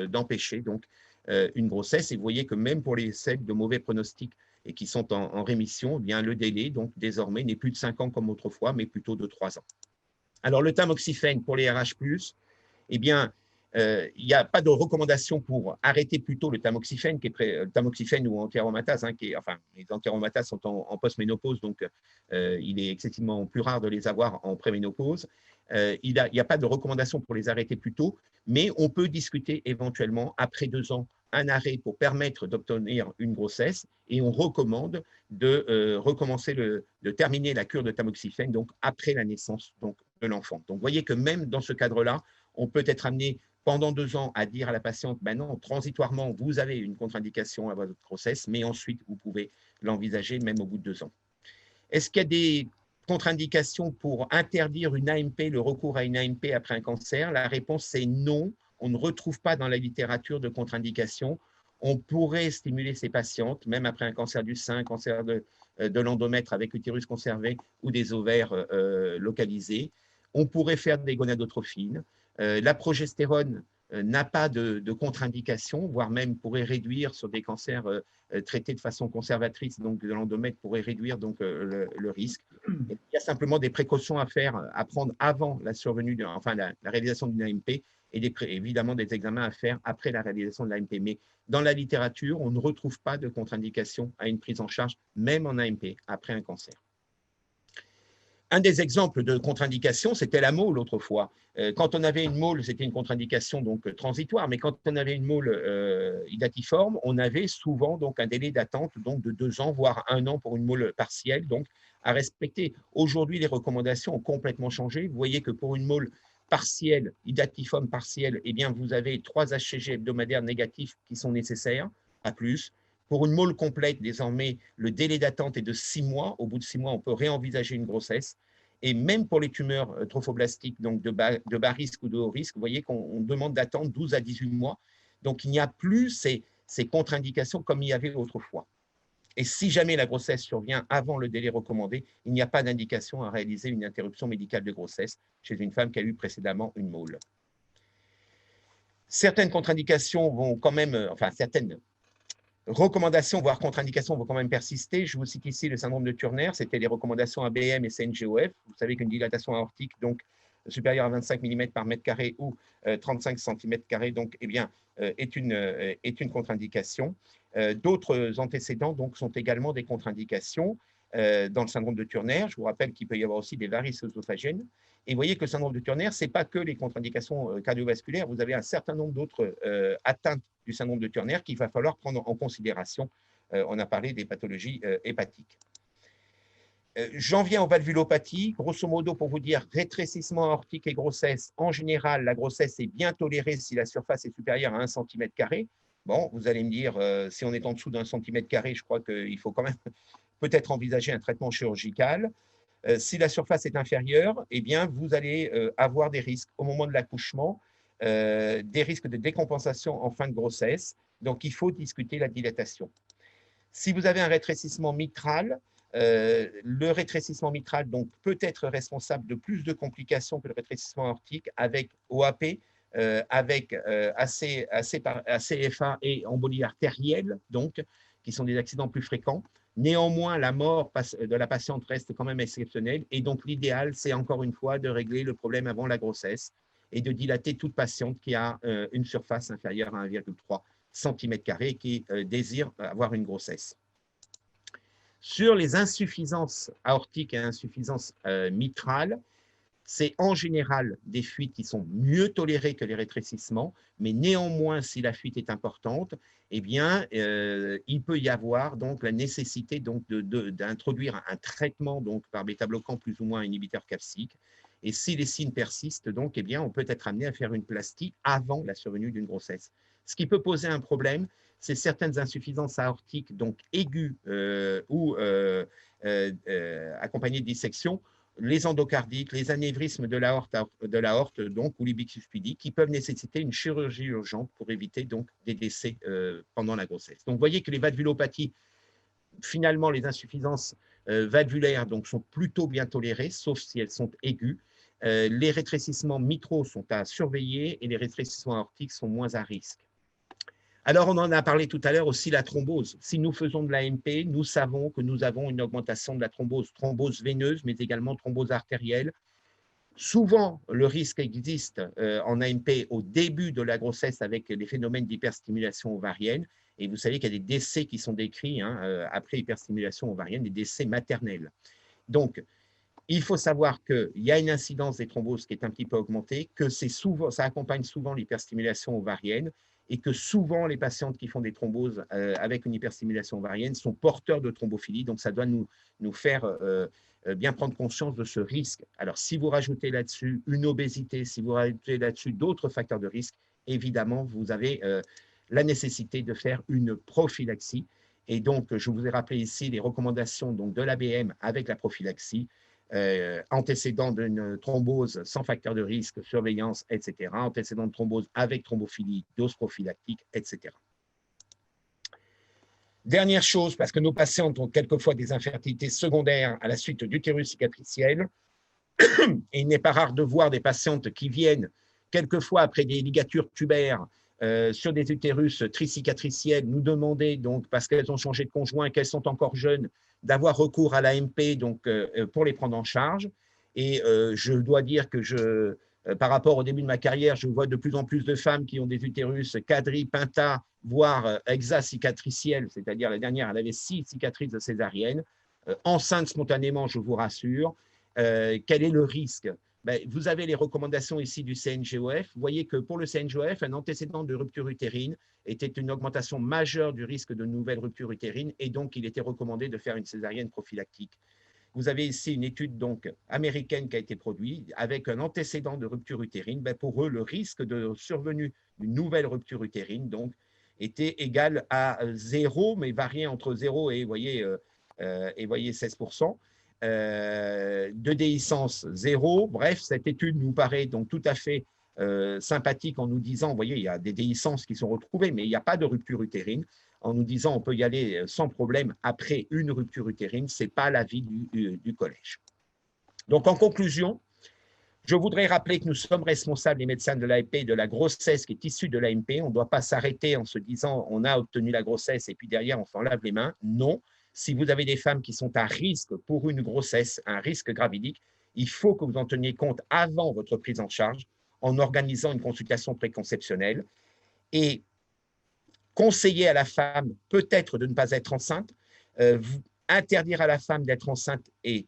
S7: d'empêcher donc une grossesse. Et vous voyez que même pour les celles de mauvais pronostics et qui sont en rémission, eh bien, le délai donc désormais n'est plus de 5 ans comme autrefois, mais plutôt de 3 ans. Alors le tamoxifène pour les RH+, eh bien, il n'y a pas de recommandation pour arrêter plutôt le tamoxifène, le tamoxifène ou anti-aromatase, hein, enfin, les anti-aromatases sont en post-ménopause, donc il est excessivement plus rare de les avoir en pré-ménopause. Il n'y a pas de recommandation pour les arrêter plus tôt, mais on peut discuter éventuellement, après 2 ans, un arrêt pour permettre d'obtenir une grossesse, et on recommande de recommencer, de terminer la cure de tamoxifène donc après la naissance donc, de l'enfant. Donc, vous voyez que même dans ce cadre-là, on peut être amené pendant 2 ans à dire à la patiente, ben non, transitoirement, vous avez une contre-indication à votre grossesse, mais ensuite, vous pouvez l'envisager même au bout de 2 ans. Est-ce qu'il y a des contre-indications pour interdire une AMP, le recours à une AMP après un cancer? La réponse est non. On ne retrouve pas dans la littérature de contre-indication. On pourrait stimuler ces patientes, même après un cancer du sein, cancer de l'endomètre avec utérus conservé ou des ovaires localisés. On pourrait faire des gonadotrophines. La progestérone n'a pas de contre-indication, voire même pourrait réduire sur des cancers traités de façon conservatrice, donc de l'endomètre pourrait réduire donc, le risque. Et il y a simplement des précautions à faire, à prendre avant la survenue, la réalisation d'une AMP et évidemment des examens à faire après la réalisation de l'AMP. Mais dans la littérature, on ne retrouve pas de contre-indication à une prise en charge, même en AMP, après un cancer. Un des exemples de contre-indication, c'était la môle autrefois. Quand on avait une môle, c'était une contre-indication donc transitoire, mais quand on avait une môle hydatiforme, on avait souvent donc un délai d'attente donc de 2 ans, voire 1 an pour une môle partielle, donc à respecter. Aujourd'hui, les recommandations ont complètement changé. Vous voyez que pour une môle partielle, hydatiforme partielle, eh bien, vous avez 3 HCG hebdomadaires négatifs qui sont nécessaires, pas plus. Pour une môle complète, désormais, le délai d'attente est de 6 mois. Au bout de 6 mois, on peut réenvisager une grossesse. Et même pour les tumeurs trophoblastiques, donc de bas risque ou de haut risque, vous voyez qu'on demande d'attendre 12 à 18 mois. Donc, il n'y a plus ces contre-indications comme il y avait autrefois. Et si jamais la grossesse survient avant le délai recommandé, il n'y a pas d'indication à réaliser une interruption médicale de grossesse chez une femme qui a eu précédemment une môle. Certaines contre-indications vont quand même, certaines recommandations, voire contre-indications, vont quand même persister. Je vous cite ici le syndrome de Turner, c'était les recommandations ABM et CNGOF. Vous savez qu'une dilatation aortique donc, supérieure à 25 mm par mètre carré ou 35 cm2 donc, eh bien, est une contre-indication. D'autres antécédents donc, sont également des contre-indications dans le syndrome de Turner. Je vous rappelle qu'il peut y avoir aussi des varices œsophagiennes. Et vous voyez que le syndrome de Turner, ce n'est pas que les contre-indications cardiovasculaires. Vous avez un certain nombre d'autres atteintes du syndrome de Turner qu'il va falloir prendre en considération. On a parlé des pathologies hépatiques. J'en viens aux valvulopathies. Grosso modo, pour vous dire, rétrécissement aortique et grossesse. En général, la grossesse est bien tolérée si la surface est supérieure à 1 cm². Bon, vous allez me dire, si on est en dessous d'1 cm², je crois qu'il faut quand même peut-être envisager un traitement chirurgical. Si la surface est inférieure, eh bien, vous allez avoir des risques au moment de l'accouchement, des risques de décompensation en fin de grossesse. Donc, il faut discuter la dilatation. Si vous avez un rétrécissement mitral, le rétrécissement mitral donc, peut être responsable de plus de complications que le rétrécissement aortique avec OAP, avec ACFA et embolie artérielle, donc, qui sont des accidents plus fréquents. Néanmoins, la mort de la patiente reste quand même exceptionnelle et donc l'idéal, c'est encore une fois de régler le problème avant la grossesse et de dilater toute patiente qui a une surface inférieure à 1,3 cm² et qui désire avoir une grossesse. Sur les insuffisances aortiques et insuffisances mitrales, c'est en général des fuites qui sont mieux tolérées que les rétrécissements, mais néanmoins, si la fuite est importante, eh bien, il peut y avoir donc la nécessité donc d'introduire un traitement donc par bêta-bloquant plus ou moins inhibiteur capsique. Et si les signes persistent, donc, eh bien, on peut être amené à faire une plastie avant la survenue d'une grossesse. Ce qui peut poser un problème, c'est certaines insuffisances aortiques donc aiguës ou accompagnées de dissection, les endocardites, les anévrismes de l'aorte donc, ou les bixus pudiques, qui peuvent nécessiter une chirurgie urgente pour éviter donc, des décès pendant la grossesse. Donc, vous voyez que les valvulopathies, finalement, les insuffisances valvulaires donc, sont plutôt bien tolérées, sauf si elles sont aiguës. Les rétrécissements mitraux sont à surveiller et les rétrécissements aortiques sont moins à risque. Alors, on en a parlé tout à l'heure aussi, la thrombose. Si nous faisons de l'AMP, nous savons que nous avons une augmentation de la thrombose veineuse, mais également thrombose artérielle. Souvent, le risque existe en AMP au début de la grossesse avec les phénomènes d'hyperstimulation ovarienne. Et vous savez qu'il y a des décès qui sont décrits après hyperstimulation ovarienne, des décès maternels. Donc, il faut savoir qu'il y a une incidence des thromboses qui est un petit peu augmentée, que ça accompagne souvent l'hyperstimulation ovarienne, et que souvent, les patientes qui font des thromboses avec une hyperstimulation ovarienne sont porteurs de thrombophilie. Donc, ça doit nous faire bien prendre conscience de ce risque. Alors, si vous rajoutez là-dessus une obésité, si vous rajoutez là-dessus d'autres facteurs de risque, évidemment, vous avez la nécessité de faire une prophylaxie. Et donc, je vous ai rappelé ici les recommandations donc, de l'ABM avec la prophylaxie. Antécédent d'une thrombose sans facteur de risque, surveillance, etc. Antécédent de thrombose avec thrombophilie, dose prophylactique, etc. Dernière chose, parce que nos patientes ont quelquefois des infertilités secondaires à la suite d'utérus cicatriciels, et il n'est pas rare de voir des patientes qui viennent quelquefois après des ligatures tubaires sur des utérus tricicatriciels, nous demander, donc, parce qu'elles ont changé de conjoint, qu'elles sont encore jeunes, d'avoir recours à l'AMP pour les prendre en charge. Et je dois dire que par rapport au début de ma carrière, je vois de plus en plus de femmes qui ont des utérus quadri, penta, voire hexacicatriciels, c'est-à-dire la dernière, elle avait 6 cicatrices de césarienne, enceinte spontanément, je vous rassure. Quel est le risque? Vous avez les recommandations ici du CNGOF. Vous voyez que pour le CNGOF, un antécédent de rupture utérine était une augmentation majeure du risque de nouvelles ruptures utérines et donc il était recommandé de faire une césarienne prophylactique. Vous avez ici une étude donc américaine qui a été produite avec un antécédent de rupture utérine. Pour eux, le risque de survenue d'une nouvelle rupture utérine donc, était égal à 0, mais variait entre 0 et, voyez, 16%. De déhiscence 0. Bref, cette étude nous paraît donc tout à fait sympathique en nous disant, vous voyez, il y a des déhiscences qui sont retrouvées, mais il n'y a pas de rupture utérine. En nous disant, on peut y aller sans problème après une rupture utérine, ce n'est pas l'avis du collège. Donc, en conclusion, je voudrais rappeler que nous sommes responsables, les médecins de l'AMP, de la grossesse qui est issue de l'AMP. On ne doit pas s'arrêter en se disant, on a obtenu la grossesse et puis derrière, on s'en lave les mains. Non. Si vous avez des femmes qui sont à risque pour une grossesse, un risque gravidique, il faut que vous en teniez compte avant votre prise en charge en organisant une consultation préconceptionnelle et conseiller à la femme peut-être de ne pas être enceinte. Interdire à la femme d'être enceinte est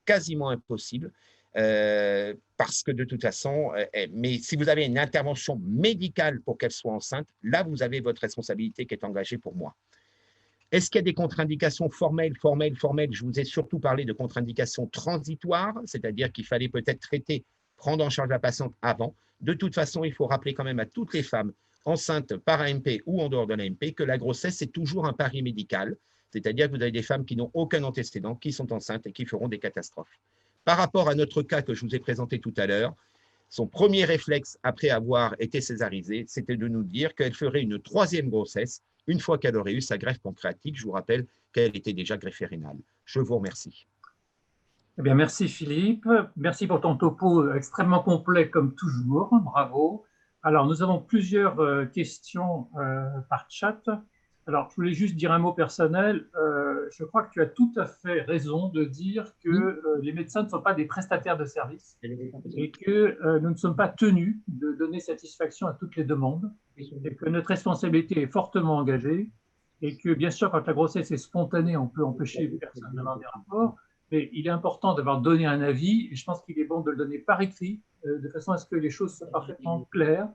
S7: quasiment impossible parce que de toute façon, mais si vous avez une intervention médicale pour qu'elle soit enceinte, là, vous avez votre responsabilité qui est engagée pour moi. Est-ce qu'il y a des contre-indications formelles? Je vous ai surtout parlé de contre-indications transitoires, c'est-à-dire qu'il fallait peut-être traiter, prendre en charge la patiente avant. De toute façon, il faut rappeler quand même à toutes les femmes enceintes par AMP ou en dehors de l'AMP que la grossesse, c'est toujours un pari médical, c'est-à-dire que vous avez des femmes qui n'ont aucun antécédent, qui sont enceintes et qui feront des catastrophes. Par rapport à notre cas que je vous ai présenté tout à l'heure, son premier réflexe après avoir été césarisée, c'était de nous dire qu'elle ferait une 3e grossesse une fois qu'elle aurait eu sa greffe pancréatique. Je vous rappelle qu'elle était déjà greffée rénale. Je vous remercie.
S1: Eh bien, merci Philippe. Merci pour ton topo extrêmement complet comme toujours. Bravo. Alors, nous avons plusieurs questions par chat. Alors, je voulais juste dire un mot personnel. Je crois que tu as tout à fait raison de dire que les médecins ne sont pas des prestataires de services et que nous ne sommes pas tenus de donner satisfaction à toutes les demandes et que notre responsabilité est fortement engagée et que, bien sûr, quand la grossesse est spontanée, on peut empêcher les personnes de demander un rapport, mais il est important d'avoir donné un avis et je pense qu'il est bon de le donner par écrit de façon à ce que les choses soient parfaitement claires.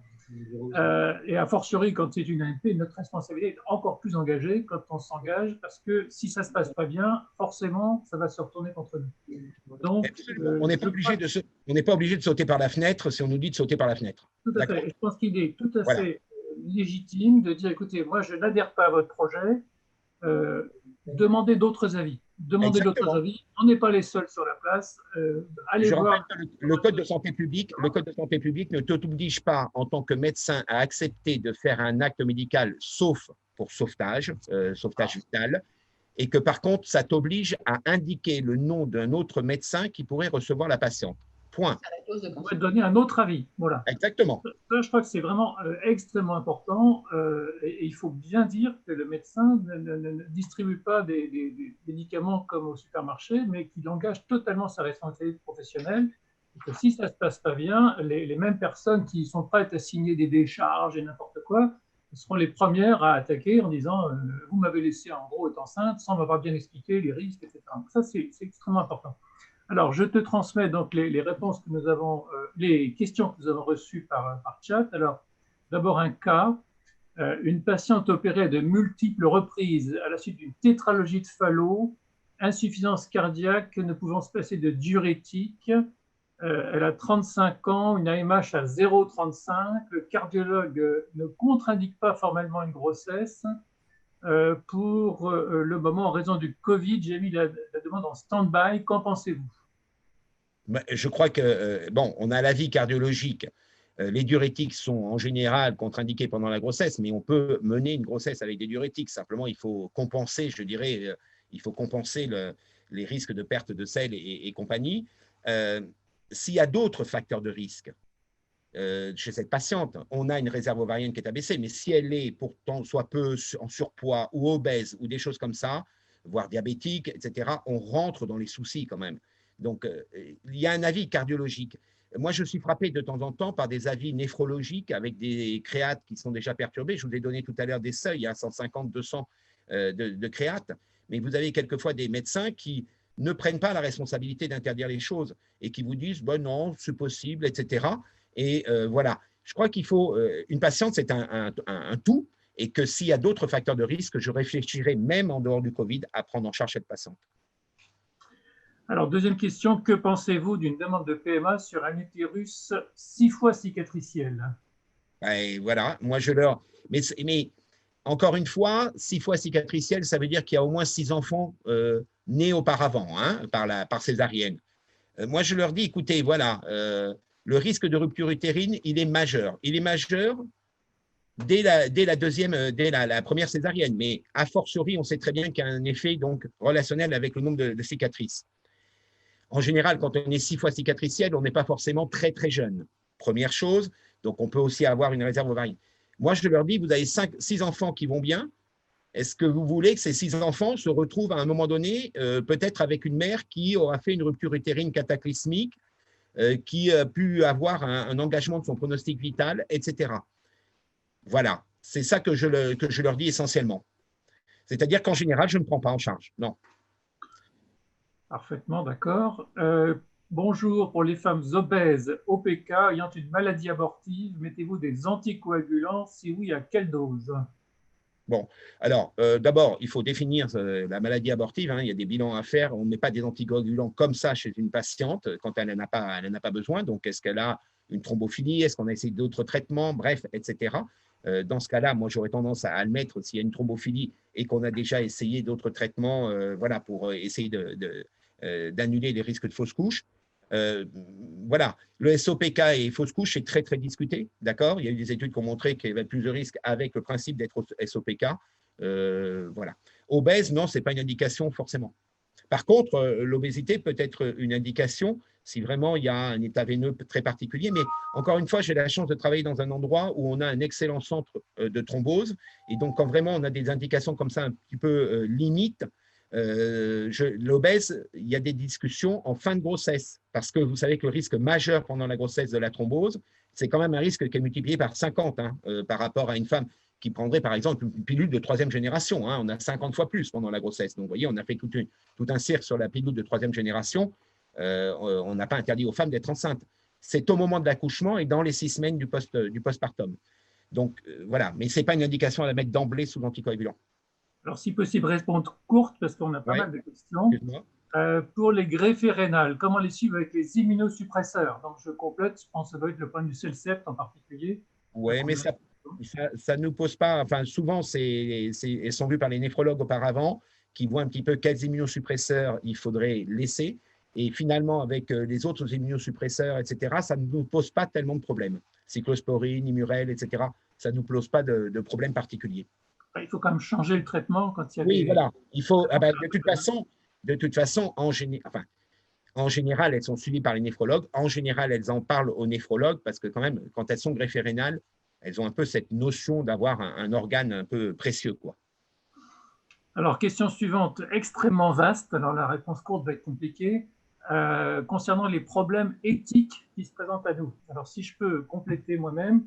S1: Et a fortiori, quand c'est une AMP, notre responsabilité est encore plus engagée quand on s'engage, parce que si ça ne se passe pas bien, forcément, ça va se retourner contre nous. Donc,
S7: on n'est pas obligé de sauter par la fenêtre si on nous dit de sauter par la fenêtre.
S1: Tout à fait. Et je pense qu'il est tout à fait légitime de dire, écoutez, moi, je n'adhère pas à votre projet, demandez d'autres avis. Demandez d'autres avis. On n'est pas les seuls sur la place. Allez voir.
S7: Le code de santé publique ne t'oblige pas en tant que médecin à accepter de faire un acte médical sauf pour sauvetage vital, et que par contre, ça t'oblige à indiquer le nom d'un autre médecin qui pourrait recevoir la patiente. Point.
S1: On va donner un autre avis. Voilà.
S7: Exactement.
S1: Ça, je crois que c'est vraiment extrêmement important et il faut bien dire que le médecin ne distribue pas des médicaments comme au supermarché, mais qu'il engage totalement sa responsabilité professionnelle. Et que si ça ne se passe pas bien, les mêmes personnes qui sont prêtes à signer des décharges et n'importe quoi seront les premières à attaquer en disant vous m'avez laissé en gros être enceinte sans m'avoir bien expliqué les risques, etc. Donc ça, c'est extrêmement important. Alors, je te transmets donc les réponses que nous avons, les questions que nous avons reçues par chat. Alors, d'abord un cas, une patiente opérée de multiples reprises à la suite d'une tétralogie de Fallot, insuffisance cardiaque, ne pouvant se passer de diurétique. Elle a 35 ans, une AMH à 0,35. Le cardiologue ne contre-indique pas formellement une grossesse. Pour le moment, en raison du Covid, j'ai mis la demande en stand-by. Qu'en pensez-vous?
S7: Je crois que, on a l'avis cardiologique. Les diurétiques sont en général contre-indiqués pendant la grossesse, mais on peut mener une grossesse avec des diurétiques. Simplement, il faut compenser, je dirais, les risques de perte de sel et compagnie. S'il y a d'autres facteurs de risque, chez cette patiente, on a une réserve ovarienne qui est abaissée, mais si elle est pourtant soit peu en surpoids ou obèse ou des choses comme ça, voire diabétique, etc., on rentre dans les soucis quand même. Donc, il y a un avis cardiologique. Moi, je suis frappé de temps en temps par des avis néphrologiques avec des créates qui sont déjà perturbés. Je vous ai donné tout à l'heure des seuils, 150, 200 de créates, mais vous avez quelquefois des médecins qui ne prennent pas la responsabilité d'interdire les choses et qui vous disent bon, non, c'est possible, etc. Et voilà, je crois qu'il faut, une patiente, c'est un tout, et que s'il y a d'autres facteurs de risque, je réfléchirai même en dehors du Covid à prendre en charge cette patiente.
S1: Alors, deuxième question, que pensez-vous d'une demande de PMA sur un utérus 6 fois cicatriciel?
S7: Et voilà, moi je leur… Mais encore une fois, 6 fois cicatriciel, ça veut dire qu'il y a au moins 6 enfants nés auparavant, hein, par césarienne. Moi je leur dis, écoutez, voilà, le risque de rupture utérine, il est majeur. Il est majeur dès la première césarienne, mais a fortiori, on sait très bien qu'il y a un effet donc, relationnel avec le nombre de cicatrices. En général, quand on est 6 fois cicatriciel, on n'est pas forcément très, très jeune. Première chose, donc on peut aussi avoir une réserve ovarienne. Moi, je leur dis, vous avez 6 enfants qui vont bien. Est-ce que vous voulez que ces 6 enfants se retrouvent à un moment donné, peut-être avec une mère qui aura fait une rupture utérine cataclysmique, qui a pu avoir un engagement de son pronostic vital, etc. Voilà, c'est ça que je leur dis essentiellement. C'est-à-dire qu'en général, je ne prends pas en charge. Non.
S1: Parfaitement, d'accord. Bonjour, pour les femmes obèses, OPK, ayant une maladie abortive, mettez-vous des anticoagulants? Si oui, à quelle dose?
S7: Bon, alors, d'abord, il faut définir la maladie abortive. Hein, il y a des bilans à faire. On ne met pas des anticoagulants comme ça chez une patiente quand elle n'en a pas besoin. Donc, est-ce qu'elle a une thrombophilie? Est-ce qu'on a essayé d'autres traitements? Bref, etc. Dans ce cas-là, moi, j'aurais tendance à le mettre s'il y a une thrombophilie et qu'on a déjà essayé d'autres traitements voilà, pour essayer d'annuler les risques de fausse couche. Voilà, le SOPK et fausse couche, c'est très, très discuté, d'accord? Il y a eu des études qui ont montré qu'il y avait plus de risques avec le principe d'être SOPK. Voilà. Obèse, non, ce n'est pas une indication forcément. Par contre, l'obésité peut être une indication si vraiment il y a un état veineux très particulier. Mais encore une fois, j'ai la chance de travailler dans un endroit où on a un excellent centre de thrombose. Et donc, quand vraiment on a des indications comme ça un petit peu limites, l'obèse, il y a des discussions en fin de grossesse, parce que vous savez que le risque majeur pendant la grossesse de la thrombose, c'est quand même un risque qui est multiplié par 50 hein, par rapport à une femme qui prendrait par exemple une pilule de 3e génération. Hein, on a 50 fois plus pendant la grossesse. Donc vous voyez, on a fait tout un cirque sur la pilule de 3e génération. On n'a pas interdit aux femmes d'être enceintes. C'est au moment de l'accouchement et dans les 6 semaines du postpartum. Donc voilà, mais ce n'est pas une indication à la mettre d'emblée sous l'anticoagulant.
S1: Alors, si possible, répondre courte, parce qu'on a pas mal de questions. Pour les greffes rénales, comment les suivre avec les immunosuppresseurs? Donc, je complète, je pense que ça doit être le point du CELSEPT en particulier.
S7: Oui, mais ça ne nous pose pas… Enfin, souvent, elles sont vues par les néphrologues auparavant, qui voient un petit peu quels immunosuppresseurs il faudrait laisser. Et finalement, avec les autres immunosuppresseurs, etc., ça ne nous pose pas tellement de problèmes. Cyclosporine, Imurel, etc., ça ne nous pose pas de problèmes particuliers.
S1: Il faut quand même changer le traitement quand il y a
S7: Oui, voilà. Il faut, de toute façon, en général, elles sont suivies par les néphrologues. En général, elles en parlent aux néphrologues parce que quand même, quand elles sont greffées rénales, elles ont un peu cette notion d'avoir un organe un peu précieux, quoi.
S1: Alors, question suivante, extrêmement vaste. Alors, la réponse courte va être compliquée. Concernant les problèmes éthiques qui se présentent à nous. Alors, si je peux compléter moi-même,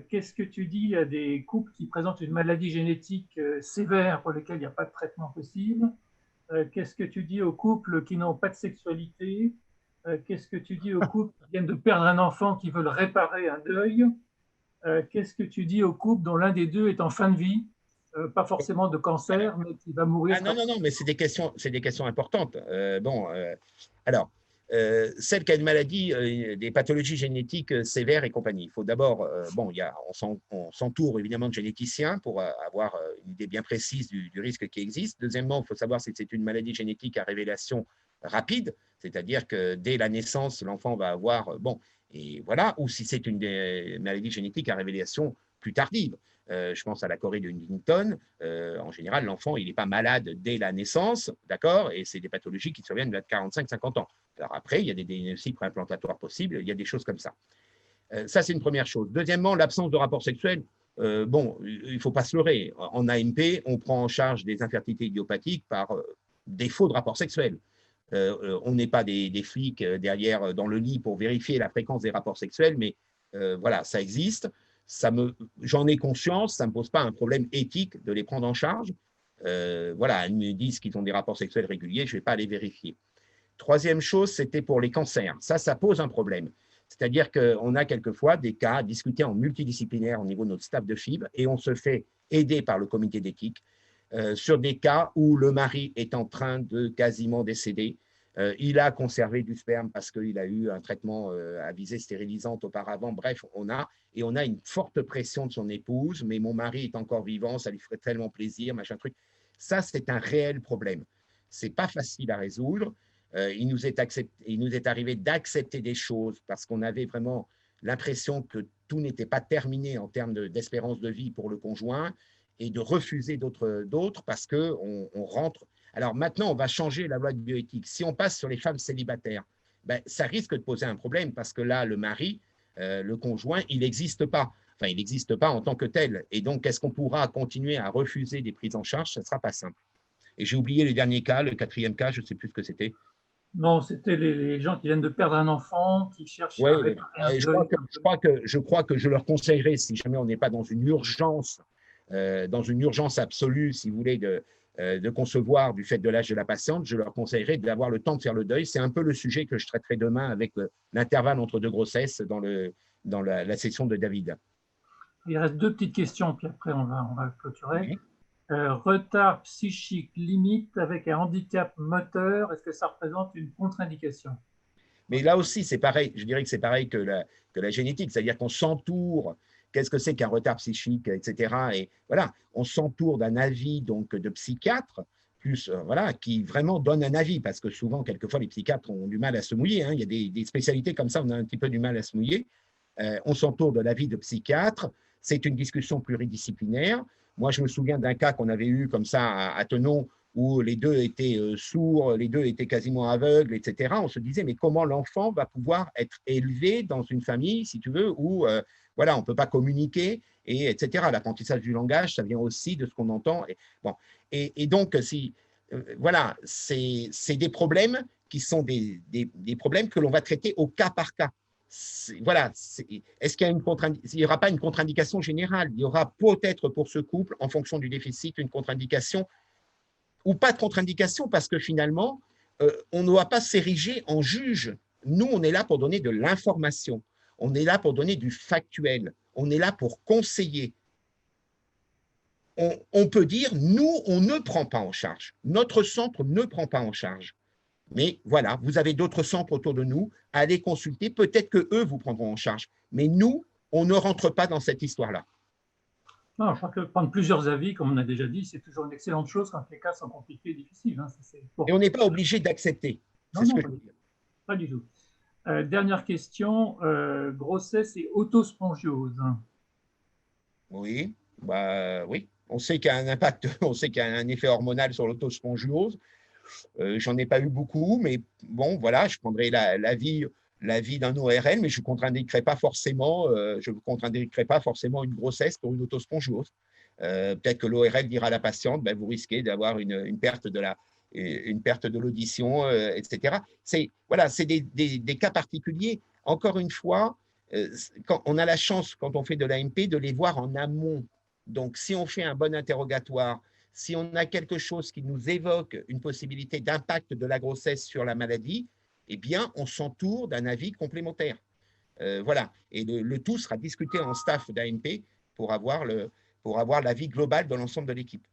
S1: qu'est-ce que tu dis à des couples qui présentent une maladie génétique sévère pour lesquelles il n'y a pas de traitement possible? Qu'est-ce que tu dis aux couples qui n'ont pas de sexualité? Qu'est-ce que tu dis aux couples qui viennent de perdre un enfant, qui veulent réparer un deuil? Qu'est-ce que tu dis aux couples dont l'un des deux est en fin de vie, pas forcément de cancer, mais qui va mourir?
S7: Ah, non, mais c'est des questions importantes. Alors, celle qui a une maladie, des pathologies génétiques sévères et compagnie. Il faut d'abord, on s'entoure évidemment de généticiens pour avoir une idée bien précise du risque qui existe. Deuxièmement, il faut savoir si c'est une maladie génétique à révélation rapide, c'est-à-dire que dès la naissance, l'enfant va avoir, et voilà, ou si c'est une maladie génétique à révélation plus tardive. Je pense à la chorée de Huntington. En général, l'enfant, il n'est pas malade dès la naissance, d'accord? Et c'est des pathologies qui surviennent vers 45-50 ans. Alors après, il y a des diagnostics préimplantatoires possibles, il y a des choses comme ça. Ça, c'est une première chose. Deuxièmement, l'absence de rapport sexuel. Bon, il ne faut pas se leurrer. En AMP, on prend en charge des infertilités idiopathiques par défaut de rapport sexuel. On n'est pas des flics derrière dans le lit pour vérifier la fréquence des rapports sexuels, mais voilà, ça existe. J'en ai conscience, ça ne me pose pas un problème éthique de les prendre en charge. Voilà, ils me disent qu'ils ont des rapports sexuels réguliers, je ne vais pas les vérifier. Troisième chose, c'était pour les cancers. Ça pose un problème. C'est-à-dire qu'on a quelquefois des cas discutés en multidisciplinaire au niveau de notre staff de FIB et on se fait aider par le comité d'éthique sur des cas où le mari est en train de quasiment décéder. Il a conservé du sperme parce qu'il a eu un traitement à visée stérilisante auparavant. Bref, on a une forte pression de son épouse, mais mon mari est encore vivant, ça lui ferait tellement plaisir, machin truc. Ça, c'est un réel problème. Ce n'est pas facile à résoudre. Il nous est arrivé d'accepter des choses parce qu'on avait vraiment l'impression que tout n'était pas terminé en termes d'espérance de vie pour le conjoint et de refuser d'autres parce qu'on rentre. Alors maintenant, on va changer la loi de bioéthique. Si on passe sur les femmes célibataires, ben, ça risque de poser un problème parce que là, le mari, le conjoint, il n'existe pas. Enfin, il n'existe pas en tant que tel. Et donc, est-ce qu'on pourra continuer à refuser des prises en charge? Ça ne sera pas simple. Et j'ai oublié le dernier cas, le quatrième cas, je ne sais plus ce que c'était.
S1: Non, c'était les gens qui viennent de perdre un enfant, qui cherchent à réparer un deuil.
S7: Je crois que je leur conseillerais, si jamais on n'est pas dans une urgence absolue, si vous voulez, de concevoir du fait de l'âge de la patiente, je leur conseillerais d'avoir le temps de faire le deuil. C'est un peu le sujet que je traiterai demain avec l'intervalle entre deux grossesses dans la session de David.
S1: Il reste deux petites questions, puis après on va clôturer. Okay. Retard psychique limite avec un handicap moteur, est-ce que ça représente une contre-indication?
S7: Mais là aussi, c'est pareil. Je dirais que c'est pareil que la génétique, c'est-à-dire qu'on s'entoure. Qu'est-ce que c'est qu'un retard psychique, etc. Et voilà, on s'entoure d'un avis donc de psychiatre, plus voilà, qui vraiment donne un avis, parce que souvent, quelquefois, les psychiatres ont du mal à se mouiller. Hein. Il y a des spécialités comme ça, on a un petit peu du mal à se mouiller. On s'entoure de l'avis de psychiatre. C'est une discussion pluridisciplinaire. Moi, je me souviens d'un cas qu'on avait eu comme ça à Tenon, où les deux étaient sourds, les deux étaient quasiment aveugles, etc. On se disait, mais comment l'enfant va pouvoir être élevé dans une famille, si tu veux, où voilà, on ne peut pas communiquer, etc. L'apprentissage du langage, ça vient aussi de ce qu'on entend. Et donc, voilà, c'est des problèmes qui sont des problèmes que l'on va traiter au cas par cas. Voilà, est-ce qu'il y a il n'y aura pas une contre-indication générale? Il y aura peut-être pour ce couple, en fonction du déficit, une contre-indication ou pas de contre-indication, parce que finalement, on ne doit pas s'ériger en juge. Nous, on est là pour donner de l'information. On est là pour donner du factuel. On est là pour conseiller. On peut dire, nous, on ne prend pas en charge. Notre centre ne prend pas en charge. Mais voilà, vous avez d'autres centres autour de nous, allez consulter, peut-être qu'eux vous prendront en charge. Mais nous, on ne rentre pas dans cette histoire-là.
S1: Non, je crois que prendre plusieurs avis, comme on a déjà dit, c'est toujours une excellente chose quand les cas sont compliqués et difficiles. Hein.
S7: Bon. Et on n'est pas obligé d'accepter.
S1: Non, ce que je veux dire. Pas du tout. Dernière question, grossesse et autospongiose.
S7: Oui, bah, oui. On sait qu'il y a un impact, on sait qu'il y a un effet hormonal sur l'autospongiose. J'en ai pas eu beaucoup, mais bon, voilà, je prendrai l'avis d'un ORL, mais je ne contre-indiquerai pas forcément, une grossesse pour une autospongiose. Peut-être que l'ORL dira à la patiente, ben, vous risquez d'avoir une perte de l'audition, etc. C'est des cas particuliers. Encore une fois, quand on a la chance, quand on fait de l'AMP, de les voir en amont. Donc, si on fait un bon interrogatoire, si on a quelque chose qui nous évoque une possibilité d'impact de la grossesse sur la maladie, eh bien, on s'entoure d'un avis complémentaire. Voilà. Et le tout sera discuté en staff d'AMP pour avoir l'avis global de l'ensemble de l'équipe.